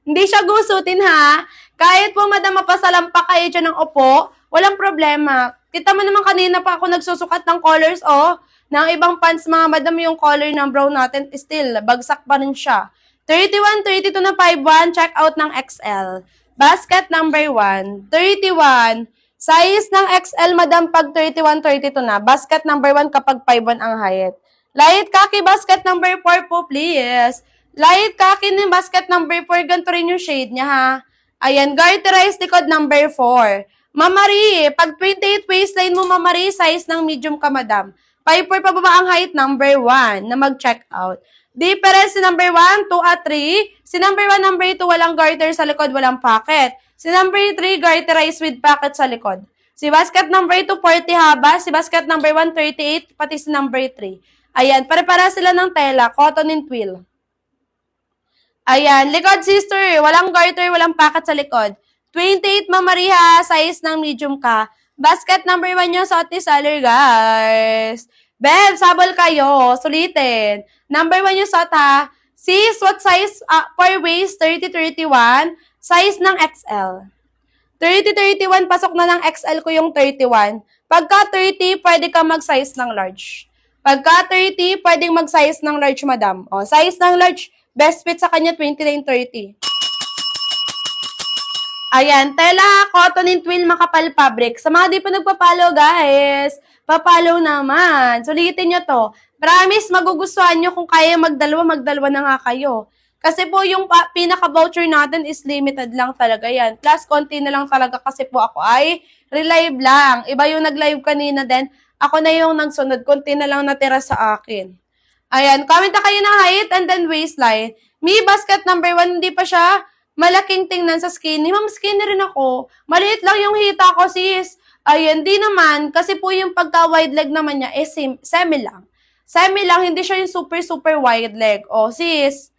Hindi siya gusutin, ha. Kahit po, madam, mapasalampa kayo dyan ng upo, walang problema. Kita mo naman kanina pa ako nagsusukat ng colors, ng ibang pants, mga madam, yung color ng brown natin, still, bagsak pa rin siya. 31, 32 na 5'1", check out ng XL. Basket number 1, 31. Size ng XL, madam, pag 31, 32 na. Basket number 1 kapag 5'1 ang height. Light khaki, basket number 4 po, please. Light khaki ng basket number 4, ganito rin yung shade niya, ha. Ayan, garterized likod number 4. Mamari, pag 28 waistline mo, mamari, size ng medium ka, madam. 5'4 pababa ang height, number 1, na mag-check out. Difference si number 1, 2 at 3. Si number 1, number 2, walang garter sa likod, walang pocket. Si number 3, garterized with pocket sa likod. Si basket number 2, 40 haba. Si basket number 1, 38, pati si number 3. Ayan, pare-para sila ng tela, cotton and twill. Ayan, likod sister, walang garter, walang pocket sa likod. 28, Mama Maria, size ng medium ka. Basket number 1 yung suot ni seller, guys. Beb, sabol kayo. Sulitin. Number 1 yung suot, ha. Sis, what size for waist? 30-31. Size ng XL. 30-31, pasok na ng XL ko yung 31. Pagka 30, pwede ka mag-size ng large. Pagka 30, pwedeng mag-size ng large, madam. O, size ng large, best fit sa kanya, 29-30. Ayan, tela, cotton and twill, makapal fabric. Sa mga di pa nagpapalo, guys, papalo naman. Sulitin nyo to. Promise, magugustuhan nyo kung kaya magdalawa na nga kayo. Kasi po, yung pinaka-voucher natin is limited lang talaga yan. Plus, konti na lang talaga kasi po ako ay relive lang. Iba yung nag-live kanina din. Ako na yung nagsunod. Konti na lang natira sa akin. Ayan, comment na kayo ng height and then waistline. Me, basket number 1, hindi pa siya malaking tingnan sa skinny. Ma'am, skinny rin ako. Maliit lang yung hita ko, sis. Ayan, di naman. Kasi po yung pagka-wide leg naman niya, semi lang. Semi lang, hindi siya yung super wide leg. O, sis.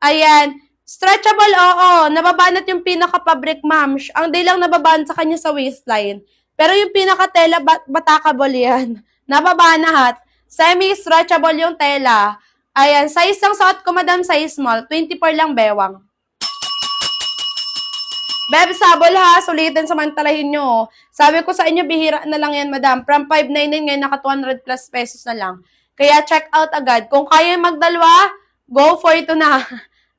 Ayan. Stretchable, oo. Nababanat yung pinaka-fabric, ma'am. Ang day lang nababanat sa kanya sa waistline. Pero yung pinaka-tela, batakable yan. Nababanat. Semi-stretchable yung tela. Ayan. Size lang suot ko, madam, size small. 24 lang, bewang. Beb, sabol ha, sulitin samantalahin nyo. Sabi ko sa inyo, bihira na lang yan, madam. From 599 ngayon, naka 200 plus pesos na lang. Kaya check out agad. Kung kaya magdalwa, go for ito na.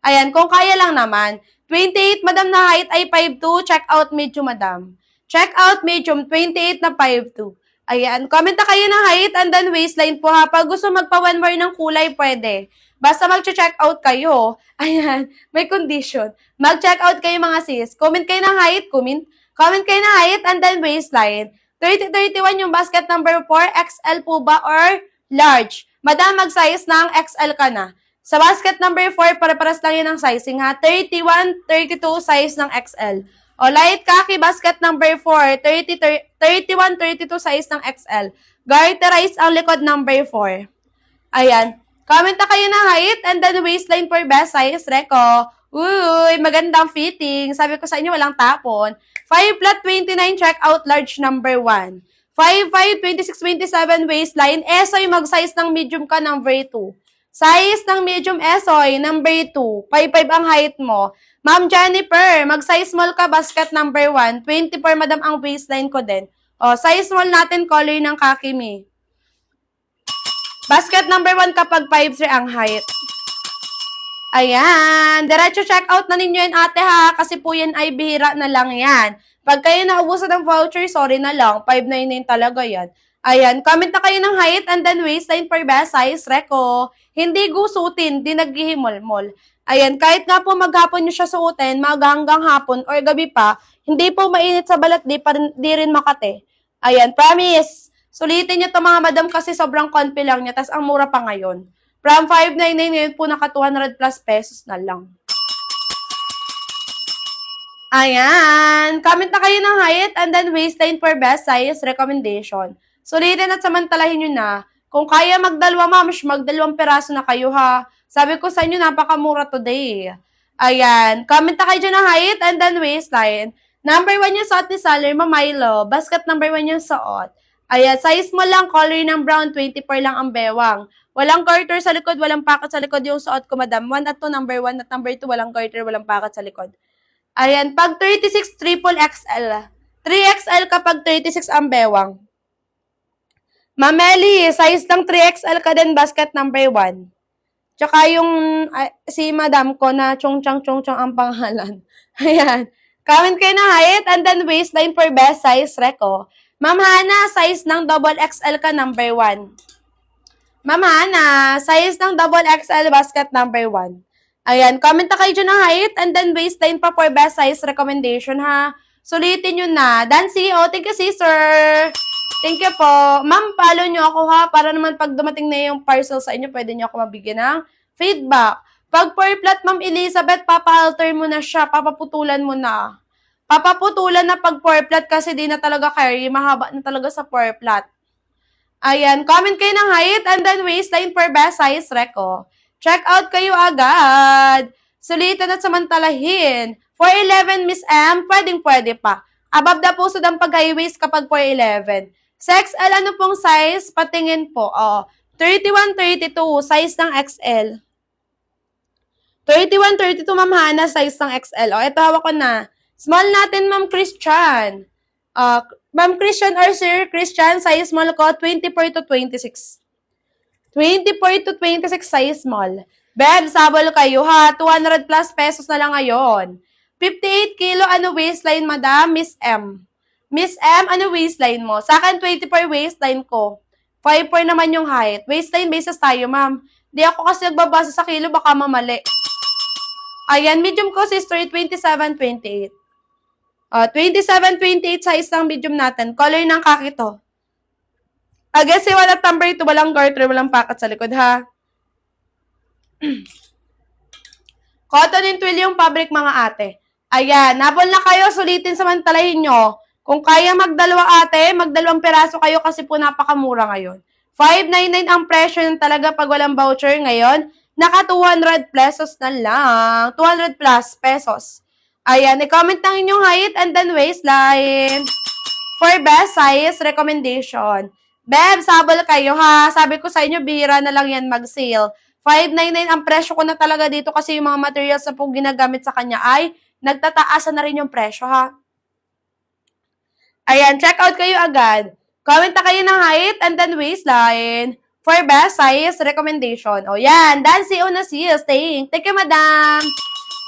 Ayan, kung kaya lang naman. 28, madam, na height ay 5'2". Check out medium, madam. Check out medium, 28 na 5'2". Ayan, comment na kayo ng height and then waistline po ha. Pag gusto magpa one more ng kulay, pwede. Basta mag-check out kayo. Ayan, may condition. Mag-check out kayo mga sis. Comment kayo ng height, comment kayo ng height and then waistline. 30-31 yung basket number 4, XL po ba or large? Madam, mag-size ng XL ka na. Sa basket number 4, pare-paras lang yun ang sizing ha. 31-32 size ng XL. O light khaki basket number 4, 31-32 size ng XL. Garterize ang likod number 4. Ayan. Comment na kayo ng height and then waistline for best size, Reko. Uy, magandang fitting. Sabi ko sa inyo, walang tapon. 5 flat 29, check out large number 1. 5'5", 26-27 waistline. Esoy, mag-size ng medium ka, number 2. Size ng medium Esoy, number 2. 5'5 ang height mo. Ma'am Jennifer, mag-size small ka, basket number 1. 24, madam, ang waistline ko din. O, size small natin, color ng kakimi. Basket number 1 kapag 5'3 ang height. Ayan. Diretso check out na ninyo yan, ate ha. Kasi po yan ay bihira na lang yan. Pag kayo naubusan ng voucher, sorry na lang. 599 talaga yan. Ayan. Comment na kayo ng height and then waistline for best size, Reko. Hindi gusutin. Di naghihimol-mol. Ayan. Kahit nga po maghapon nyo siya suotin, hanggang hapon or gabi pa, hindi po mainit sa balat, di rin makate. Ayan. Promise. Sulitin nyo to mga madam kasi sobrang konpi lang niya. Tas ang mura pa ngayon. From 599 ngayon po naka 200 plus pesos na lang. Ayan. Comment na kayo ng height and then waistline for best size recommendation. Sulitin at samantalahin nyo na. Kung kaya magdalwa, ma'am, magdalawang peraso na kayo ha. Sabi ko sa inyo, napakamura today. Ayan. Comment na kayo dyan ng height and then waistline. Number 1 yung suot ni Saler, Mamilo. Basket number 1 yung suot. Ayan, size mo lang, color ng brown, 24 lang ang bewang. Walang garter sa likod, walang pakat sa likod yung suot ko, madam. 1 at 2, number 1 at number 2, walang garter, walang pakat sa likod. Ayan, pag 36, triple XL. 3XL kapag 36 ang bewang. Mameli, size ng 3XL ka din, basket number 1. Tsaka yung si madam ko na chong-chang ang pangalan. Ayan. Comment kayo na height and then waistline for best size, Reko. Ma'am Hana, size ng double XL ka, number 1. Ma'am Hana, size ng double XL basket number 1. Ayan, comment na kayo dyan ng height and then waistline pa for best size recommendation ha. Sulitin nyo na. Dancy, thank you sister. Thank you po. Ma'am, follow nyo ako ha para naman pag dumating na yung parcel sa inyo, pwede nyo ako mabigyan ng feedback. Pag per flat, Ma'am Elizabeth, papa-alter mo na siya, papaputulan mo na. Papaputulan na pag per flat kasi di na talaga carry, mahaba na talaga sa per flat. Ayan, comment kayo ng height and then waistline for best size, Reko. Check out kayo agad. Sulitan at samantalahin. 411 Miss M, pwedeng-pwede pa. Above the pusod ang pag-high waist kapag 4'11". Sa XL, ano pong size? Patingin po. 31, 32, size ng XL. 31, 32, Ma'am Hana, size ng XL. Ito hawak ko na. Small natin, Ma'am Christian. Ma'am Christian or Sir Christian, size small ko, 24 to 26. 24 to 26, size small. Beb, sabol kayo ha. 200 plus pesos na lang ngayon. 58 kilo, ano waistline, madam? Miss M. Miss M, ano waistline mo? Sa akin, 24 waistline ko. 5'4 naman yung height. Waistline basis tayo, ma'am. Di ako kasi nagbabasa sa kilo, baka mamali. Ayan, medium ko, sister, 27, 28. 27, 28 size ng medium natin. Color ng kaki to. I guess walang number ito, walang garter, walang packet sa likod, ha? Cotton and twill yung fabric, mga ate. Ayan, nabol na kayo, sulitin samantalahin nyo. Kung kaya magdalawa ate, magdalawang peraso kayo kasi po napakamura ngayon. 599 ang presyo ng talaga pag walang voucher ngayon. Naka 200 pesos na lang. 200 plus pesos. Ayan, i-comment lang inyong height and then waistline. For best size recommendation. Beb, sabol kayo ha. Sabi ko sa inyo, bihira na lang yan mag-sale. 599 ang presyo ko na talaga dito kasi yung mga materials na pong ginagamit sa kanya ay nagtataasan na rin yung presyo ha. Ayan, check out kayo agad. Comment na kayo ng height and then waistline. For best size recommendation. O yan, Dancy Onasil, staying. Thank you, madam.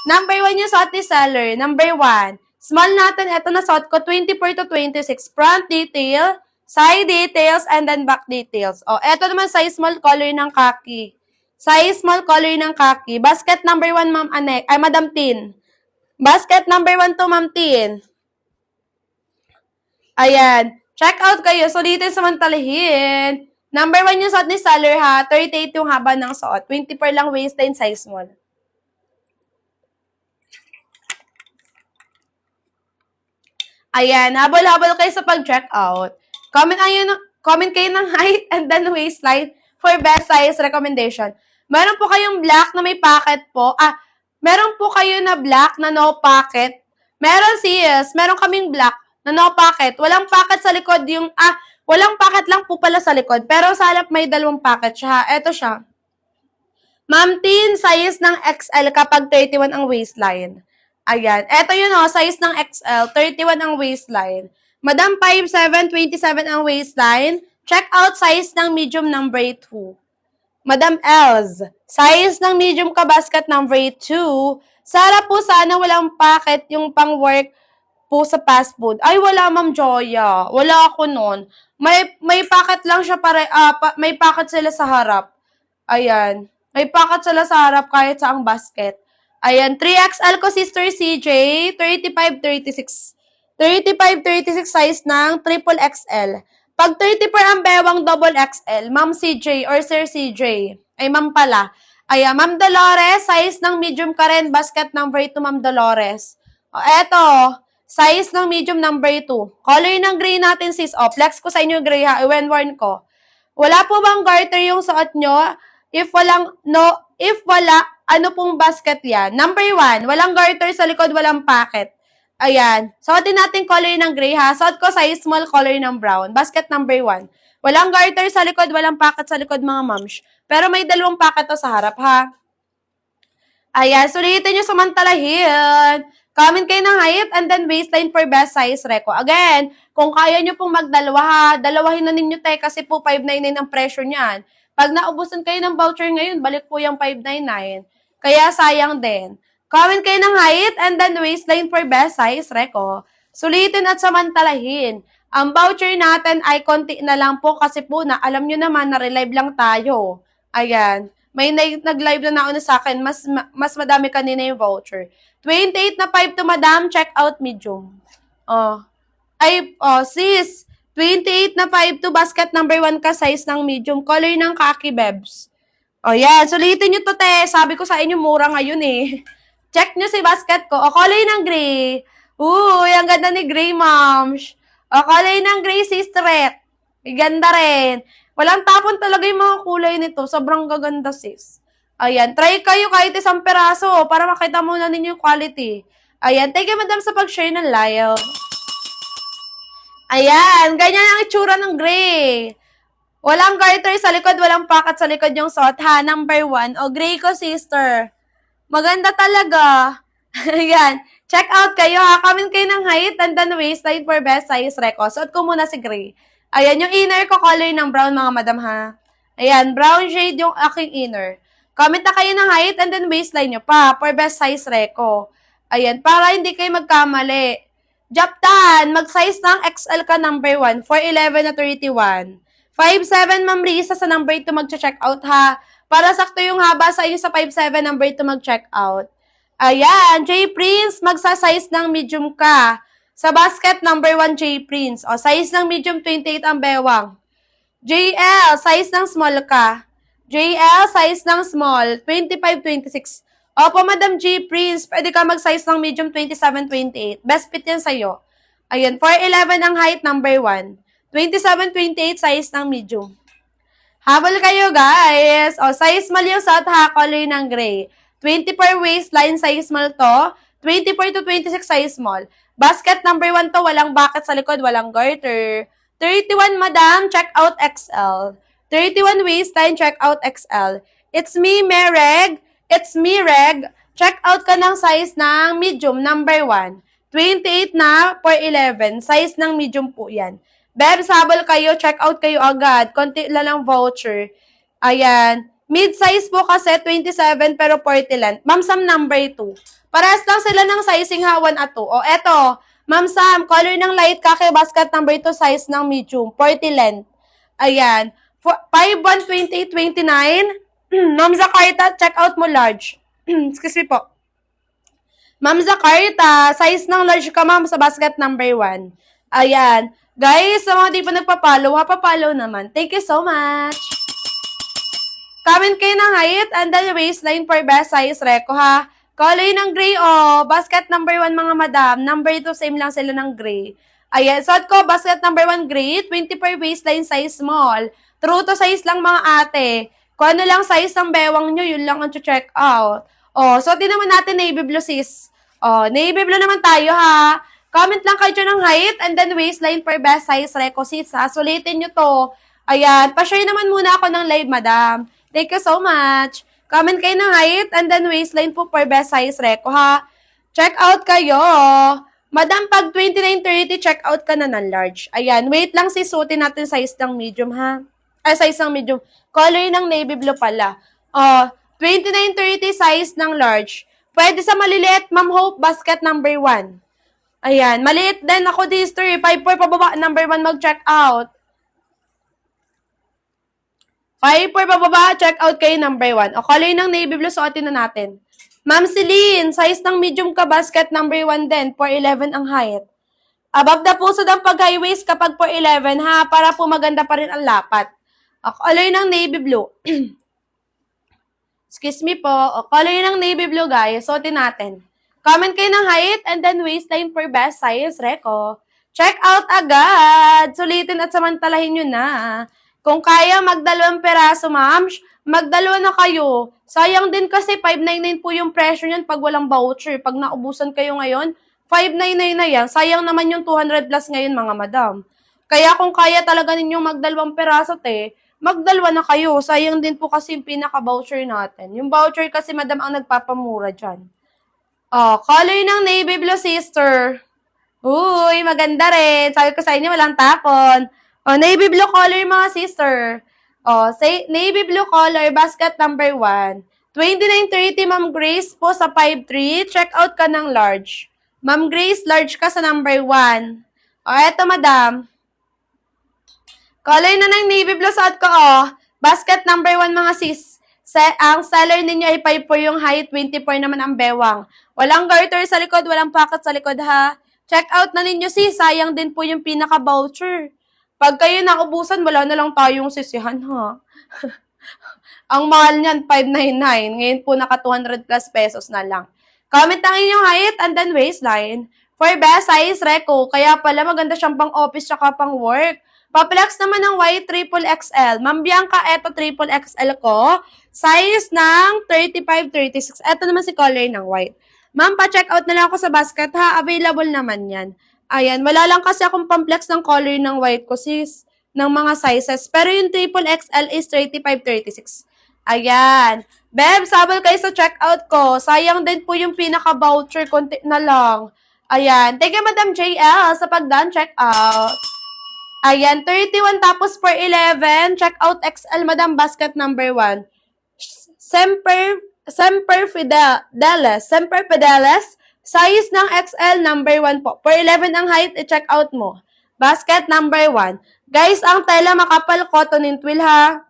Number 1 yung suot ni seller. Number 1. Small natin, ito na suot ko, 24 to 26. Front detail, side details, and then back details. O, ito naman size small, color ng khaki. Size small, color ng khaki. Basket number 1, ma'am Anek. Ay, Madam Tin. Basket number 1 to, ma'am Tin. Ayan. Check out kayo. Sulitin samantalahin. Number 1 yung suot ni seller ha. 38 yung haba ng suot. 24 lang waistline, size small. Ayan. Habol-habol kayo sa pag-check out. Comment kayo ng height and then waistline for best size recommendation. Meron po kayong black na may pocket po. Meron po kayo na black na no pocket. Meron sis. Meron kaming black na no pocket. Walang pocket sa likod yung, walang pocket lang po pala sa likod. Pero sa halap may dalawang pocket siya. Eto siya. Ma'am Tin, size ng XL kapag 31 ang waistline. Ayan. Eto yun size ng XL, 31 ang waistline. Madam 5'7", 27 ang waistline. Check out size ng medium number 2. Madam Els, size ng medium ka basket number 2. Sara po sana walang pocket yung pang work po sa fast food. Ay, wala, Ma'am Joya. Wala ako nun. May pocket lang siya may pocket sila sa harap. Ayan. May pocket sila sa harap kahit sa ang basket. Ayan. 3XL ko, Sister CJ. 35, 36. 35, 36 size ng triple XL. Pag 34 ang bewang double XL, Ma'am CJ or Sir CJ. Ay, Ma'am pala. Ayan. Ma'am Dolores, size ng medium ka rin. Basket number 2, Ma'am Dolores. Eto. Size ng medium number 2. Color ng gray natin, sis. Flex ko sa inyo gray ha. Iwen-worn ko. Wala po bang garter yung suot nyo? If wala, ano pong basket yan? Number 1, walang garter sa likod, walang pocket. Ayan. Suotin natin color ng gray ha. Suot ko size small, color ng brown. Basket number 1. Walang garter sa likod, walang pocket sa likod, mga moms. Pero may dalawang pocket to sa harap ha. Ayan. Sulitin nyo samantalahin. Comment kayo ng height and then waistline for best size reco. Again, kung kaya nyo pong magdalawa ha, dalawahin na ninyo tayo kasi po 599 ang presyo niyan. Pag naubusan kayo ng voucher ngayon, balik po yung 599. Kaya sayang din. Comment kayo ng height and then waistline for best size reco. Sulitin at samantalahin. Ang voucher natin ay konti na lang po kasi po na alam nyo naman na relive lang tayo. Ayan. May nag-live na nauna sa akin, mas madami kanina yung voucher. 28 na 5 to madam, check out medium. Sis, 28 na 5 to basket number 1 ka, size ng medium, color ng khaki bebs. Yan, sulitin nyo to te, sabi ko sa inyo, mura ngayon eh. Check nyo si basket ko, color ng gray. Ang ganda ni gray, moms. Color ng gray, sis, red. Ganda rin. Walang tapon talaga yung mga kulay nito. Sobrang gaganda, sis. Ayan. Try kayo kahit isang peraso para makita mo na ninyo yung quality. Ayan. Thank you, madam, sa pag-share ng live. Ayan, ganyan ang itsura ng gray. Walang garter sa likod, walang pocket sa likod yung suot, ha? Number 1. O, gray ko, sister. Maganda talaga. Ayan. Check out kayo, ha? Comment kayo ng height and then waistline for best size reco. Suot ko muna si gray. Ayan, yung inner ko, color ng brown, mga madam, ha? Ayan, brown shade yung aking inner. Comment na kayo ng height and then waistline nyo pa for best size reco. Ayan, para hindi kayo magkamali. Japtan, mag-size ng XL ka number 1, 4'11 na 31. 5'7 Ma'am Risa sa number 2 mag-check out, ha? Para sakto yung haba sa iyo sa 5'7 number 2 mag-check out. Ayan, J Prince, magsa-size ng medium ka. Sa basket, number 1, J Prince. O, size ng medium, 28 ang bewang. JL, size ng small ka. JL, size ng small, 25, 26. Opo, Madam J Prince, pwede ka mag-size ng medium, 27, 28. Best fit yan sa'yo. Ayan, 4'11 ang height, number 1. 27, 28, size ng medium. Habol kayo, guys. O, size small yung suot, ha, color ng gray. 24 waistline, size small to. 24 to 26, size small. Basket number 1 to, walang bucket sa likod, walang garter. 31, madam, check out XL. 31 waistline, check out XL. It's me, Mereg. It's me, Reg. Check out ka ng size ng medium, number 1. 28 na, 4'11. Size ng medium po yan. Bebs, habol kayo, check out kayo agad. Konti lang voucher. Ayan. Mid-size po kasi, 27 pero 40 length. Ma'am Sam, number 2. Parehas lang sila ng sizing ha, 1 at 2. O, eto. Ma'am Sam, color ng light kake basket number 2, size ng medium, 40 length. Ayan. 5'1", 28, 29. Ma'am Zakarta, check out mo large. Excuse me po. Ma'am Zakarta, size ng large ka, ma'am, sa basket number 1. Ayan. Guys, sa mga di pa nagpa-follow, pa-follow naman. Thank you so much. Comment kayo ng height and then waistline for best size reco, ha? Color ng gray, basket number 1, mga madam. Number 2, same lang sila ng gray. Ayan, suot ko, basket number 1, gray. 24 waistline, size small. True to size lang, mga ate. Kung ano lang size ng bewang nyo, yun lang ang check out. So, naman natin navy blue, sis. Navy blue naman tayo, ha? Comment lang kayo ng height and then waistline for best size reco, sis, ha? Sulitin nyo to. Ayan, pa-share naman muna ako ng live, madam. Thank you so much. Comment kayo ng height and then waistline po for best size reco, ha? Check out kayo. Madam, pag 29-30, check out ka na ng large. Ayan, wait lang, sis, suotin natin size ng medium, ha? Size ng medium. Color ng navy blue pala. 29-30 size ng large. Pwede sa maliliit, Ma'am Hope, basket number 1. Ayan, maliit din ako this 5'4 pababa, number 1 mag-check out. 5'4 pababa, check out kayo number 1. O, color ng navy blue, suotin na natin. Ma'am Celine, size ng medium ka, basket number 1 din, 4'11 ang height. Above the puso ng pag-high waist kapag 4'11, ha, para po maganda pa rin ang lapat. O, color ng navy blue. Excuse me po. O, color ng navy blue, guys. Suotin natin. Comment kayo ng height and then waistline for best size reco. Check out agad. Sulitin at samantalahin nyo na. Kung kaya magdalawang peraso, ma'am, magdalawa na kayo. Sayang din kasi 599 po yung presyo nyan pag walang voucher. Pag naubusan kayo ngayon, 599 na yan. Sayang naman yung 200 plus ngayon, mga madam. Kaya kung kaya talaga ninyong magdalawang peraso, magdalwa na kayo. Sayang din po kasi yung pinaka-voucher natin. Yung voucher kasi, madam, ang nagpapamura dyan. Color ng navy blue, sister. Uy, maganda rin. Sabi ko sa inyo, walang tapon. Navy blue color, mga sister. Say, navy blue color, basket number 1. 29-30, Ma'am Grace po sa 5'3". Check out ka ng large. Ma'am Grace, large ka sa number 1. Eto, madam. Color na ng navy blue, suot ko, basket number 1, mga sis. Ang seller ninyo ay 5'4" yung height, 24 naman ang bewang. Walang garter sa likod, walang pocket sa likod, ha. Check out na ninyo, sis. Sayang din po yung pinaka-voucher. Pag kayo naubusan, wala na lang tayong sisihan, ha. Ang mahal niyan, 599. Ngayon po, naka 200 plus pesos na lang. Comment ang inyong height and then waistline. For best size reco, kaya pala maganda siyang pang office tsaka pang work. Paplex naman ng white, triple XL. Ma'am Bianca, eto triple XL ko. Size ng 35-36. Eto naman si color ng white. Ma'am, pa-check out na lang ako sa basket, ha? Available naman yan. Ayan, wala lang kasi akong pamplex ng color ng white ko, sis, ng mga sizes. Pero yung triple XL is 35-36. Ayan. Beb, sabol kayo sa checkout ko. Sayang din po yung pinaka-voucher, konti na lang. Ayan. Thank you, Madam JL, sa pagdaan checkout. Ayan, 31 tapos for 11. Checkout XL, Madam, basket number 1. Semper Fidelis. Size ng XL, number 1 po. For 11 ang height, i-check out mo. Basket number 1. Guys, ang tela makapal, cotton and twill ha.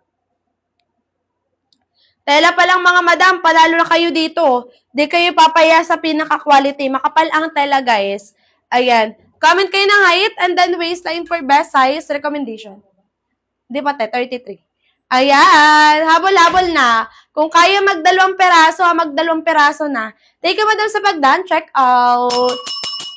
Tela pa lang mga madam, panalo na kayo dito. Di kayo papaya sa pinaka-quality. Makapal ang tela guys. Ayan. Comment kayo ng height and then waistline for best size recommendation. Di ba 33. Ayan, habol-habol na. Kung kaya magdalawang peraso na. Thank you, madam, sa pagdaan. Check out.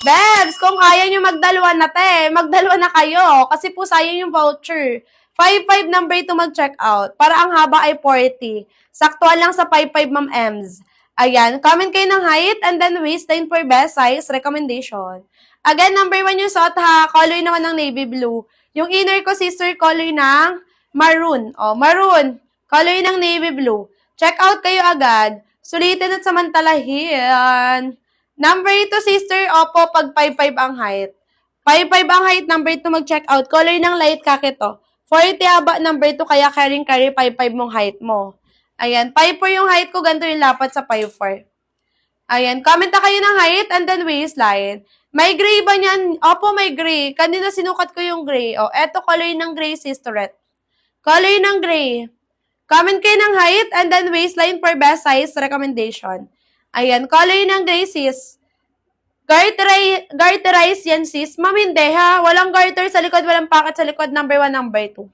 Bebs, kung kaya nyo magdalawa na, magdalawa na kayo. Kasi po sayang yung voucher. 5-5 number ito mag-check out. Para ang haba ay 40. Saktuan lang sa 5-5, Ma'am Ems. Ayan, comment kayo ng height and then waistline for best size recommendation. Again, number 1 yung suot ha. Color naman ng navy blue. Yung inner ko, sister, color ng maroon. O, maroon. Color ng navy blue. Check out kayo agad. Sulitin at samantalahin. Number 2, sister, opo, pag 5'5 ang height. 5'5 ang height, number 2 mag-check out. Color ng light kaki to. 40 haba, number 2, kaya carry 5'5 mong height mo. Ayan, 5'4 yung height ko, ganito yung lapat sa 5'4. Ayan, comment na kayo ng height and then waistline. May gray ba niyan? Opo, may gray. Kanina sinukat ko yung gray. O, eto color ng gray, sisterette. Color ng gray. Comment kayo ng height and then waistline for best size recommendation. Ayan, color ng gray, sis. Garterize yan, sis. Ma'am, hindi ha. Walang garter sa likod, walang packet sa likod, number 1, number 2.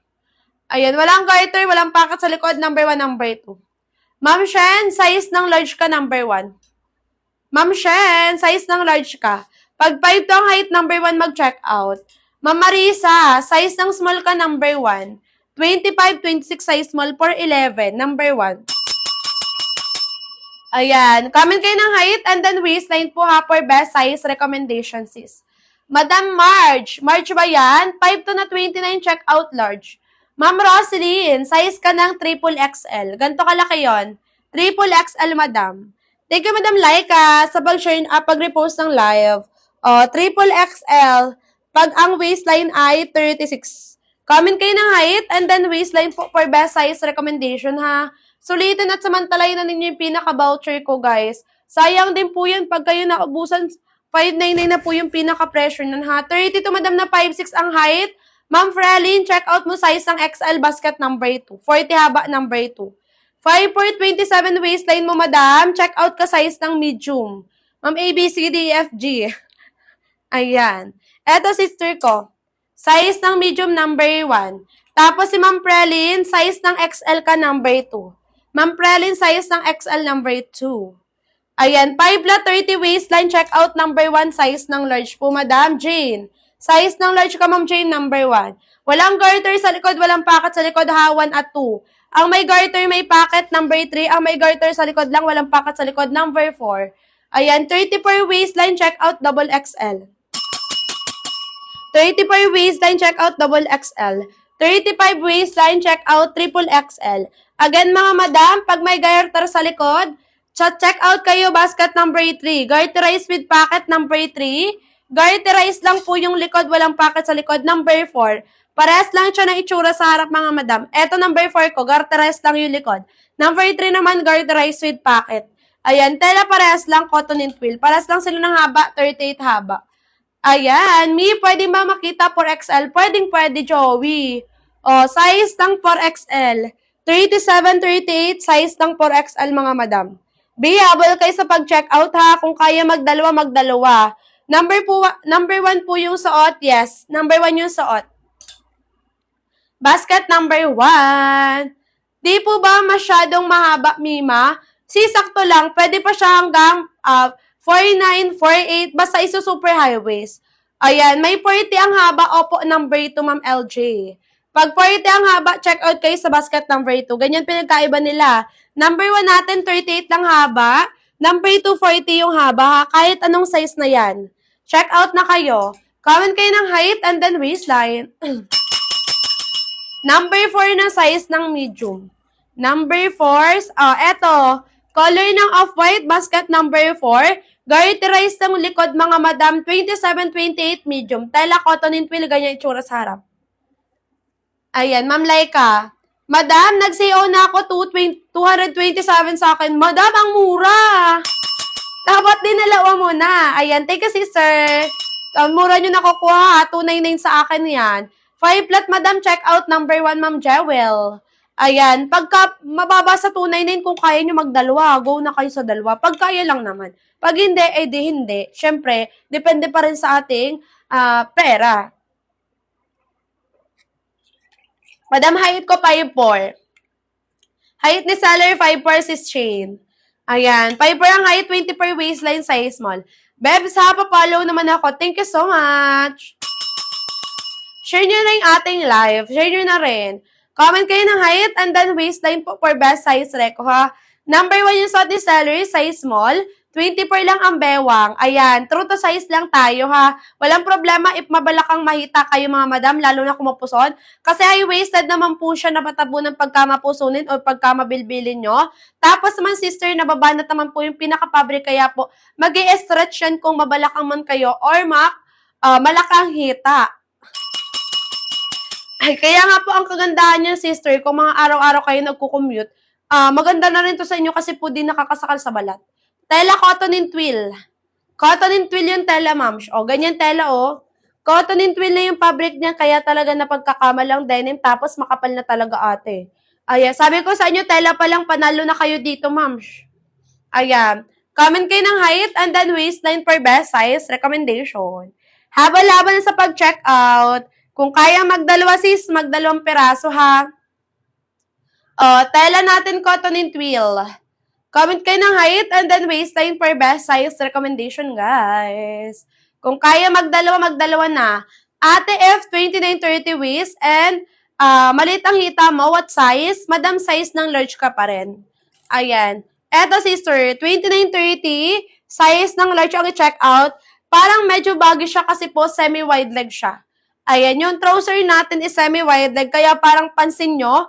Ayan, walang garter, walang packet sa likod, number 1, number 2. Ma'am Shen, size ng large ka, number 1. Ma'am Shen, size ng large ka. Pag 5 to ang height, number 1 mag-check out. Ma'am Marisa, size ng small ka, number 1. 25-26 size small for 11, number 1. Ayan, comment kayo ng height and then waistline po ha for best size recommendation, sis. Madam Marge ba yan? 5 to na 29, check out large. Ma'am Roselyn, size ka ng triple XL. Ganito kalaki yon. Triple XL, madam. Thank you, Madam Laika, sa pag-share, pag-repost ng live. Triple XL, pag ang waistline ay 36. Comment kayo ng height and then waistline po for best size recommendation ha. Sulitin at samantalayin na ninyo yung pinaka-voucher ko guys. Sayang din po yan pag kayo naubusan. 599 na po yung pinaka-pressure nun ha. 32 madam na 5'6 ang height. Ma'am Frelin, check out mo size ng XL basket number 2. 40 haba number 2. 5'27 waistline mo madam. Check out ka size ng medium. Ma'am ABCDEFG. Ayan. Eto sister ko. Size ng medium number 1. Tapos si Ma'am Prelin, size ng XL ka number 2. Ma'am Prelin, size ng XL number 2. Ayan, 5'30 waistline, check out number 1, size ng large po, Madam Jane. Size ng large ka, Ma'am Jane, number 1. Walang garter sa likod, walang packet sa likod, ha, 1 at 2. Ang may garter, may packet, number 3. Ang may garter sa likod lang, walang packet sa likod, number 4. Ayan, 34 waistline, check out double XL. 34 waistline, check out double XL. 35 waistline, check out triple XL. Again, mga madam, pag may garter sa likod, check out kayo basket number 3. Garterize with packet number 3. Garterize lang po yung likod, walang packet sa likod. Number 4. Parehas lang siya ng itsura sa harap, mga madam. Eto number 4 ko, garterize lang yung likod. Number 3 naman, garterize with packet. Ayan, tela parehas lang, cotton and twill. Parehas lang sila ng haba, 38 haba. Ayan, Mi, pwede ba makita 4XL? Pwede, Joey. Size ng 4XL. 37-38, size ng 4XL, mga madam. Habol kayo sa pag-check out ha. Kung kaya magdalawa. Number 1 po yung suot, yes. Number 1 yung suot. Basket number 1. Di po ba masyadong mahaba, Mima? Sakto lang. Pwede pa siya hanggang 49, 48, basta iso super high waist. Ayan, may 40 ang haba, opo, number 2, Ma'am LJ. Pag 40 ang haba, check out kayo sa basket number 2. Ganyan pinagkaiba nila. Number 1 natin, 38 lang haba. Number 2, 40 yung haba, ha? Kahit anong size na yan. Check out na kayo. Comment kayo ng height and then waistline. Number 4 na size ng medium. Number 4, eto, color ng off-white, basket number 4. Garterize ng likod, mga madam, 27-28 medium. Tela, cotton and twill, ganyan itsura sa harap. Ayan, Ma'am Laika. Madam, nag-CO na ako, 227 sa akin. Madam, ang mura! Dapat dinalawa mo na. Ayan, thank you, sister. Mura nyo nakukuha, 299 sa akin yan. 5 flat, madam, check out number 1, Ma'am Jewel. Ayan, pagka mababa sa 299, kung kaya nyo magdalawa, go na kayo sa dalawa. Pag kaya lang naman. Pag hindi, eh di hindi. Siyempre, depende pa rin sa ating pera. Madam, height ko 5'4". Height ni seller, 5'4", sis Shane. Ayan, 5'4" ang height, 20 per waistline, size small. Bebs, pa-follow naman ako. Thank you so much. Share nyo na yung ating live. Share nyo na rin. Comment kayo ng height and then waistline po for best size reco, ha. Number 1 yung suot ni seller, size small. 24 lang ang bewang. Ayan, true to size lang tayo, ha. Walang problema if mabalakang mahita kayo, mga madam, lalo na kumupuson. Kasi high-waisted naman po siya na patabunan pagka mapusunin o pagka mabilbilin nyo. Tapos naman, sister, nababanat naman po yung pinaka-fabric, kaya po mag-i-stretch yan kung mabalakang man kayo or malakang hita. Ay, kaya nga po ang kagandahan niya, sister, kung mga araw-araw kayo nagko-commute, maganda na rin to sa inyo kasi po di nakakasakal sa balat. Tela, cotton and twill. Cotton and twill yung tela, ma'am. O, ganyan tela, o. Cotton and twill na yung fabric niya, kaya talaga napagkakamalang denim, tapos makapal na talaga, ate. Ayan, sabi ko sa inyo, tela pa lang, panalo na kayo dito, ma'am. Ayan. Comment kayo ng height and then waistline for best size recommendation. Habal-laban sa pag-check out. Kung kaya magdalawa, sis, magdalawang peraso, ha. Tela natin cotton and twill. Comment kayo ng height and then waistline for best size recommendation, guys. Kung kaya magdalawa na. Ate F, 29-30 waist and maliit ang hita mo, what size? Madam, size ng large ka pa rin. Ayan. Eto, sister, 29-30, size ng large ang i-check out. Parang medyo baggy siya kasi po semi-wide leg siya. Ayan, yung trouser natin is semi-wide leg, kaya parang pansin nyo,